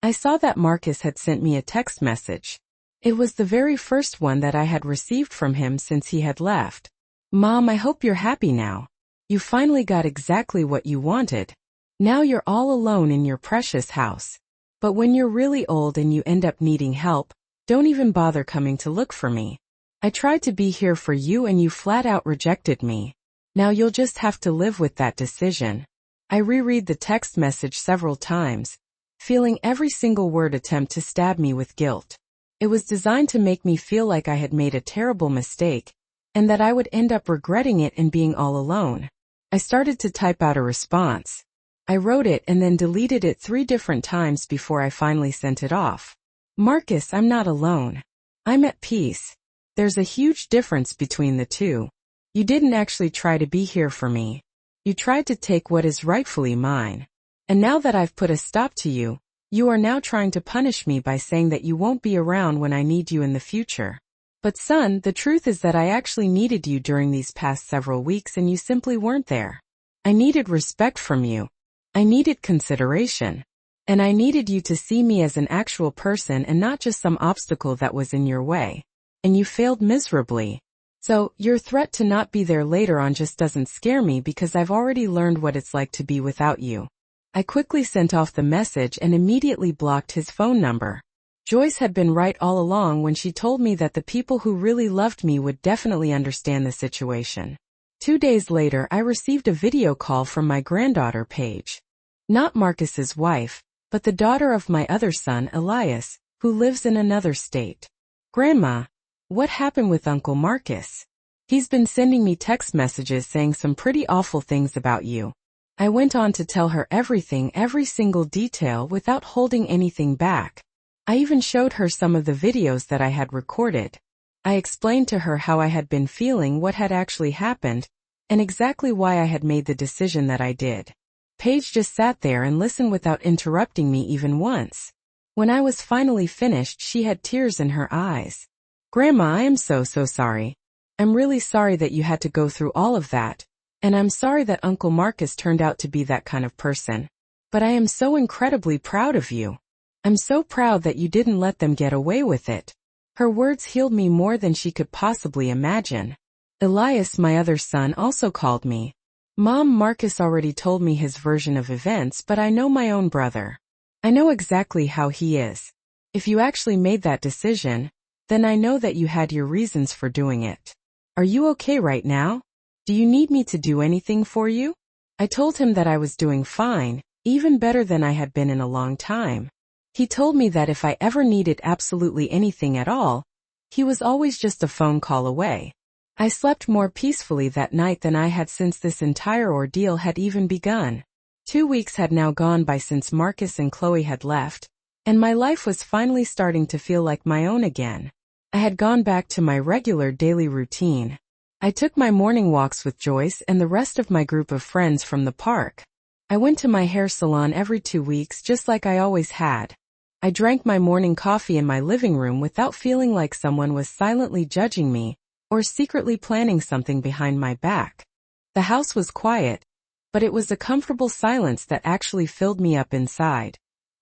I saw that Marcus had sent me a text message. It was the very first one that I had received from him since he had left. "Mom, I hope you're happy now. You finally got exactly what you wanted. Now you're all alone in your precious house. But when you're really old and you end up needing help, don't even bother coming to look for me. I tried to be here for you and you flat out rejected me. Now you'll just have to live with that decision." I reread the text message several times, feeling every single word attempt to stab me with guilt. It was designed to make me feel like I had made a terrible mistake, and that I would end up regretting it and being all alone. I started to type out a response. I wrote it and then deleted it 3 different times before I finally sent it off. "Marcus, I'm not alone. I'm at peace. There's a huge difference between the two. You didn't actually try to be here for me. You tried to take what is rightfully mine. And now that I've put a stop to you, you are now trying to punish me by saying that you won't be around when I need you in the future. But son, the truth is that I actually needed you during these past several weeks and you simply weren't there. I needed respect from you. I needed consideration. And I needed you to see me as an actual person and not just some obstacle that was in your way. And you failed miserably. So, your threat to not be there later on just doesn't scare me because I've already learned what it's like to be without you." I quickly sent off the message and immediately blocked his phone number. Joyce had been right all along when she told me that the people who really loved me would definitely understand the situation. 2 days later, I received a video call from my granddaughter, Paige. Not Marcus's wife, but the daughter of my other son, Elias, who lives in another state. "Grandma, what happened with Uncle Marcus? He's been sending me text messages saying some pretty awful things about you." I went on to tell her everything, every single detail, without holding anything back. I even showed her some of the videos that I had recorded. I explained to her how I had been feeling, what had actually happened, and exactly why I had made the decision that I did. Paige just sat there and listened without interrupting me even once. When I was finally finished, she had tears in her eyes. "Grandma, I am so sorry. I'm really sorry that you had to go through all of that, and I'm sorry that Uncle Marcus turned out to be that kind of person. But I am so incredibly proud of you. I'm so proud that you didn't let them get away with it." Her words healed me more than she could possibly imagine. Elias, my other son, also called me. "Mom, Marcus already told me his version of events, but I know my own brother. I know exactly how he is. If you actually made that decision, then I know that you had your reasons for doing it. Are you okay right now? Do you need me to do anything for you?" I told him that I was doing fine, even better than I had been in a long time. He told me that if I ever needed absolutely anything at all, he was always just a phone call away. I slept more peacefully that night than I had since this entire ordeal had even begun. 2 weeks had now gone by since Marcus and Chloe had left, and my life was finally starting to feel like my own again. I had gone back to my regular daily routine. I took my morning walks with Joyce and the rest of my group of friends from the park. I went to my hair salon every 2 weeks just like I always had. I drank my morning coffee in my living room without feeling like someone was silently judging me or secretly planning something behind my back. The house was quiet, but it was a comfortable silence that actually filled me up inside,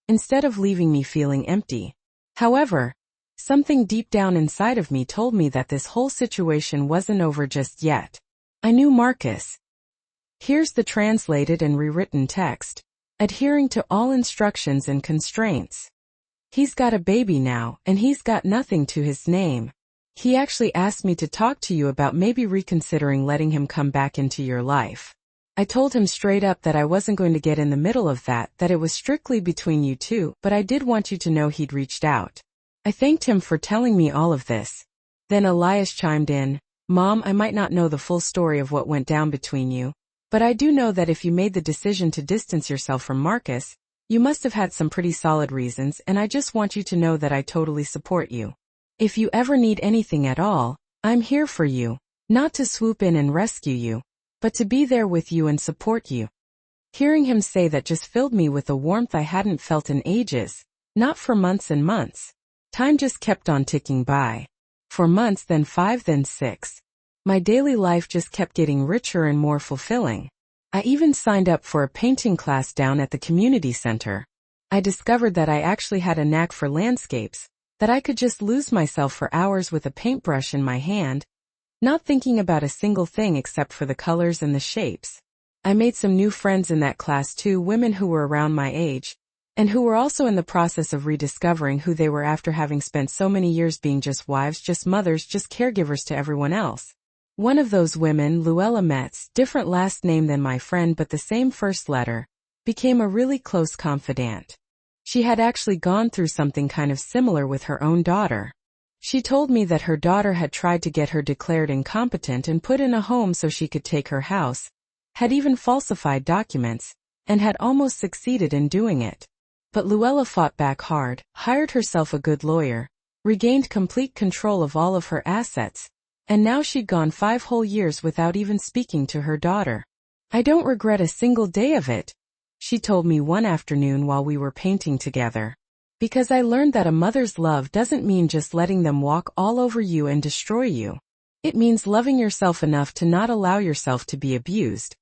instead of leaving me feeling empty. However, something deep down inside of me told me that this whole situation wasn't over just yet. I knew Marcus. Here's the translated and rewritten text, adhering to all instructions and constraints. He's got a baby now, and he's got nothing to his name. He actually asked me to talk to you about maybe reconsidering letting him come back into your life. I told him straight up that I wasn't going to get in the middle of that it was strictly between you two, but I did want you to know he'd reached out. I thanked him for telling me all of this. Then Elias chimed in, Mom, I might not know the full story of what went down between you, but I do know that if you made the decision to distance yourself from Marcus, you must have had some pretty solid reasons, and I just want you to know that I totally support you. If you ever need anything at all, I'm here for you, not to swoop in and rescue you, but to be there with you and support you. Hearing him say that just filled me with a warmth I hadn't felt in ages, not for months and months. Time just kept on ticking by. For months, then 5, then 6. My daily life just kept getting richer and more fulfilling. I even signed up for a painting class down at the community center. I discovered that I actually had a knack for landscapes, that I could just lose myself for hours with a paintbrush in my hand, not thinking about a single thing except for the colors and the shapes. I made some new friends in that class too, women who were around my age, and who were also in the process of rediscovering who they were after having spent so many years being just wives, just mothers, just caregivers to everyone else. One of those women, Layla Metz, different last name than my friend but the same first letter, became a really close confidant. She had actually gone through something kind of similar with her own daughter. She told me that her daughter had tried to get her declared incompetent and put in a home so she could take her house, had even falsified documents, and had almost succeeded in doing it. But Layla fought back hard, hired herself a good lawyer, regained complete control of all of her assets, and now she'd gone 5 whole years without even speaking to her daughter. I don't regret a single day of it, she told me one afternoon while we were painting together. Because I learned that a mother's love doesn't mean just letting them walk all over you and destroy you. It means loving yourself enough to not allow yourself to be abused.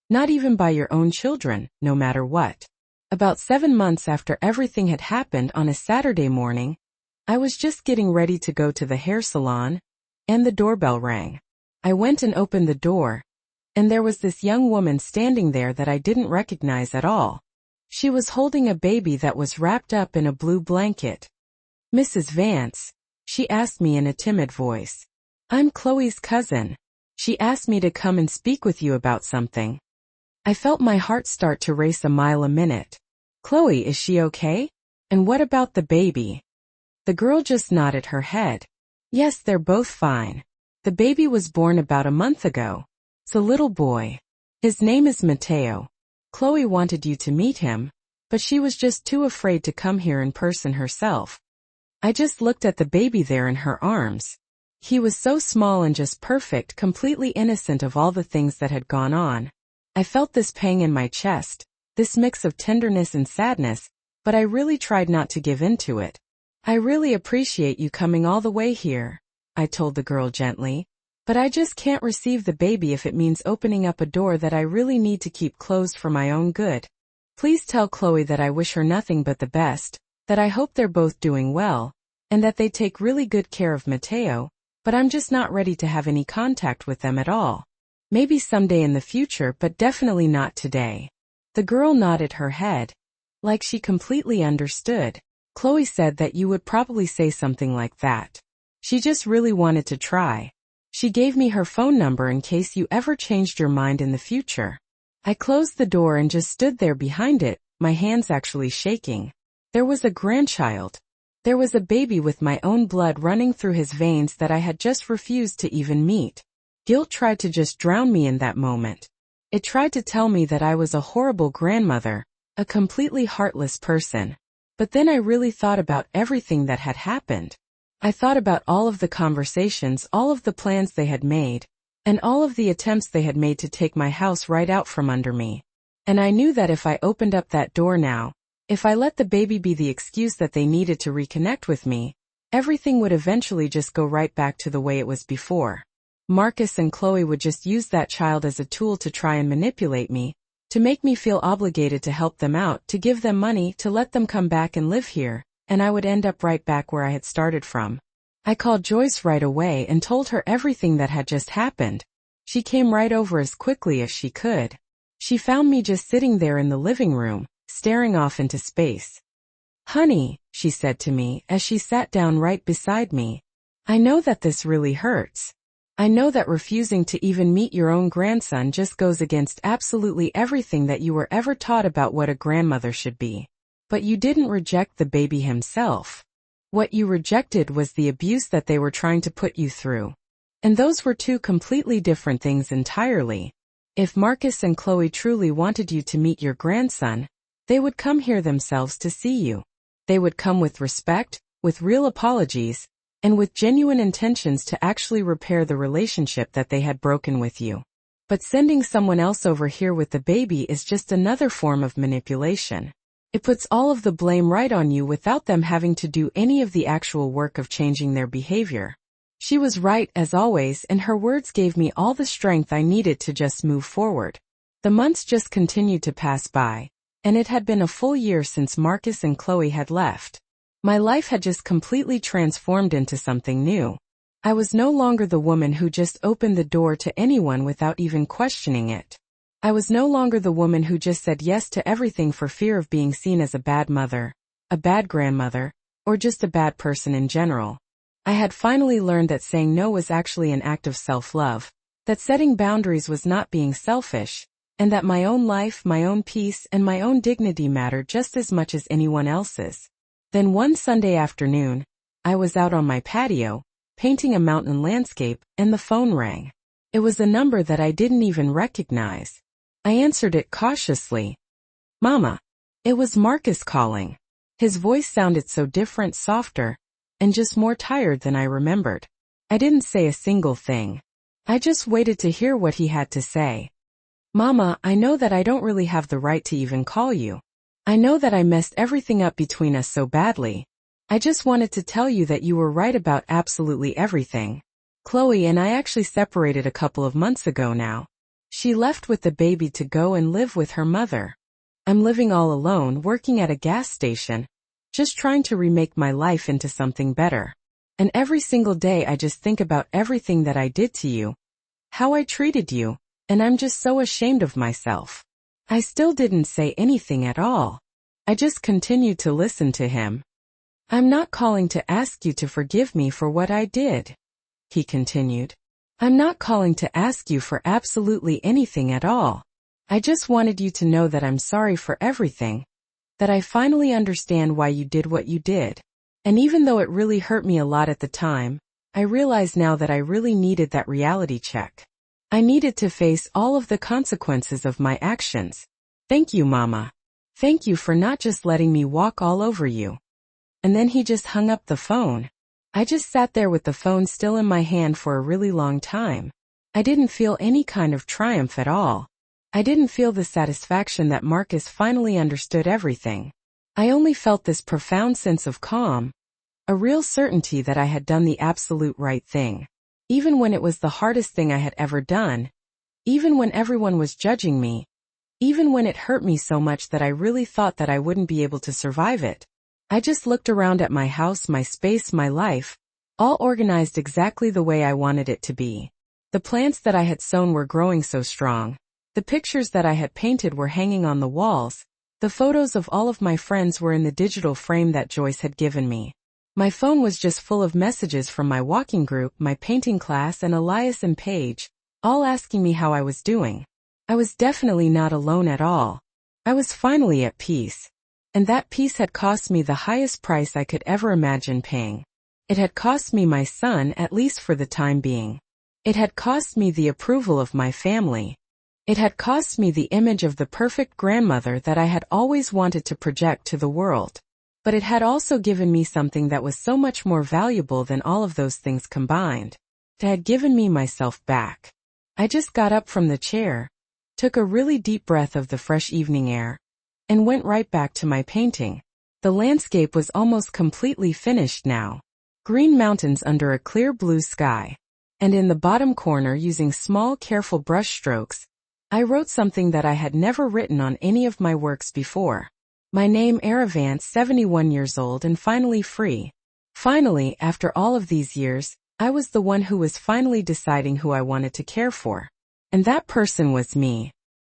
Not even by your own children, no matter what. About 7 months after everything had happened on a Saturday morning, I was just getting ready to go to the hair salon, and the doorbell rang. I went and opened the door, and there was this young woman standing there that I didn't recognize at all. She was holding a baby that was wrapped up in a blue blanket. Mrs. Vance, she asked me in a timid voice. I'm Chloe's cousin. She asked me to come and speak with you about something. I felt my heart start to race a mile a minute. Chloe, is she okay? And what about the baby? The girl just nodded her head. Yes, they're both fine. The baby was born about a month ago. It's a little boy. His name is Mateo. Chloe wanted you to meet him, but she was just too afraid to come here in person herself. I just looked at the baby there in her arms. He was so small and just perfect, completely innocent of all the things that had gone on. I felt this pang in my chest, this mix of tenderness and sadness, but I really tried not to give in to it. I really appreciate you coming all the way here, I told the girl gently. But I just can't receive the baby if it means opening up a door that I really need to keep closed for my own good. Please tell Chloe that I wish her nothing but the best, that I hope they're both doing well, and that they take really good care of Mateo, but I'm just not ready to have any contact with them at all. Maybe someday in the future, but definitely not today. The girl nodded her head, like she completely understood. Chloe said that you would probably say something like that. She just really wanted to try. She gave me her phone number in case you ever changed your mind in the future. I closed the door and just stood there behind it, my hands actually shaking. There was a grandchild. There was a baby with my own blood running through his veins that I had just refused to even meet. Guilt tried to just drown me in that moment. It tried to tell me that I was a horrible grandmother, a completely heartless person. But then I really thought about everything that had happened. I thought about all of the conversations, all of the plans they had made, and all of the attempts they had made to take my house right out from under me. And I knew that if I opened up that door now, if I let the baby be the excuse that they needed to reconnect with me, everything would eventually just go right back to the way it was before. Marcus and Chloe would just use that child as a tool to try and manipulate me, to make me feel obligated to help them out, to give them money, to let them come back and live here. And I would end up right back where I had started from. I called Joyce right away and told her everything that had just happened. She came right over as quickly as she could. She found me just sitting there in the living room, staring off into space. Honey, she said to me as she sat down right beside me, I know that this really hurts. I know that refusing to even meet your own grandson just goes against absolutely everything that you were ever taught about what a grandmother should be. But you didn't reject the baby himself. What you rejected was the abuse that they were trying to put you through. And those were two completely different things entirely. If Marcus and Chloe truly wanted you to meet your grandson, they would come here themselves to see you. They would come with respect, with real apologies, and with genuine intentions to actually repair the relationship that they had broken with you. But sending someone else over here with the baby is just another form of manipulation. It puts all of the blame right on you without them having to do any of the actual work of changing their behavior. She was right as always, and her words gave me all the strength I needed to just move forward. The months just continued to pass by, and it had been a full year since Marcus and Chloe had left. My life had just completely transformed into something new. I was no longer the woman who just opened the door to anyone without even questioning it. I was no longer the woman who just said yes to everything for fear of being seen as a bad mother, a bad grandmother, or just a bad person in general. I had finally learned that saying no was actually an act of self-love, that setting boundaries was not being selfish, and that my own life, my own peace, and my own dignity mattered just as much as anyone else's. Then one Sunday afternoon, I was out on my patio, painting a mountain landscape, and the phone rang. It was a number that I didn't even recognize. I answered it cautiously. "Mama." It was Marcus calling. His voice sounded so different, softer, and just more tired than I remembered. I didn't say a single thing. I just waited to hear what he had to say. "Mama, I know that I don't really have the right to even call you. I know that I messed everything up between us so badly. I just wanted to tell you that you were right about absolutely everything. Chloe and I actually separated a couple of months ago now. She left with the baby to go and live with her mother. I'm living all alone, working at a gas station, just trying to remake my life into something better. And every single day I just think about everything that I did to you, how I treated you, and I'm just so ashamed of myself." I still didn't say anything at all. I just continued to listen to him. "I'm not calling to ask you to forgive me for what I did," he continued. "I'm not calling to ask you for absolutely anything at all. I just wanted you to know that I'm sorry for everything, that I finally understand why you did what you did. And even though it really hurt me a lot at the time, I realize now that I really needed that reality check. I needed to face all of the consequences of my actions. Thank you, Mama. Thank you for not just letting me walk all over you." And then he just hung up the phone. I just sat there with the phone still in my hand for a really long time. I didn't feel any kind of triumph at all. I didn't feel the satisfaction that Marcus finally understood everything. I only felt this profound sense of calm, a real certainty that I had done the absolute right thing. Even when it was the hardest thing I had ever done, even when everyone was judging me, even when it hurt me so much that I really thought that I wouldn't be able to survive it. I just looked around at my house, my space, my life, all organized exactly the way I wanted it to be. The plants that I had sown were growing so strong. The pictures that I had painted were hanging on the walls. The photos of all of my friends were in the digital frame that Joyce had given me. My phone was just full of messages from my walking group, my painting class, and Elias and Paige, all asking me how I was doing. I was definitely not alone at all. I was finally at peace. And that peace had cost me the highest price I could ever imagine paying. It had cost me my son, at least for the time being. It had cost me the approval of my family. It had cost me the image of the perfect grandmother that I had always wanted to project to the world. But it had also given me something that was so much more valuable than all of those things combined. It had given me myself back. I just got up from the chair, took a really deep breath of the fresh evening air, and went right back to my painting. The landscape was almost completely finished now. Green mountains under a clear blue sky. And in the bottom corner, using small, careful brush strokes, I wrote something that I had never written on any of my works before. My name, Aravance, 71 years old and finally free. Finally, after all of these years, I was the one who was finally deciding who I wanted to care for. And that person was me.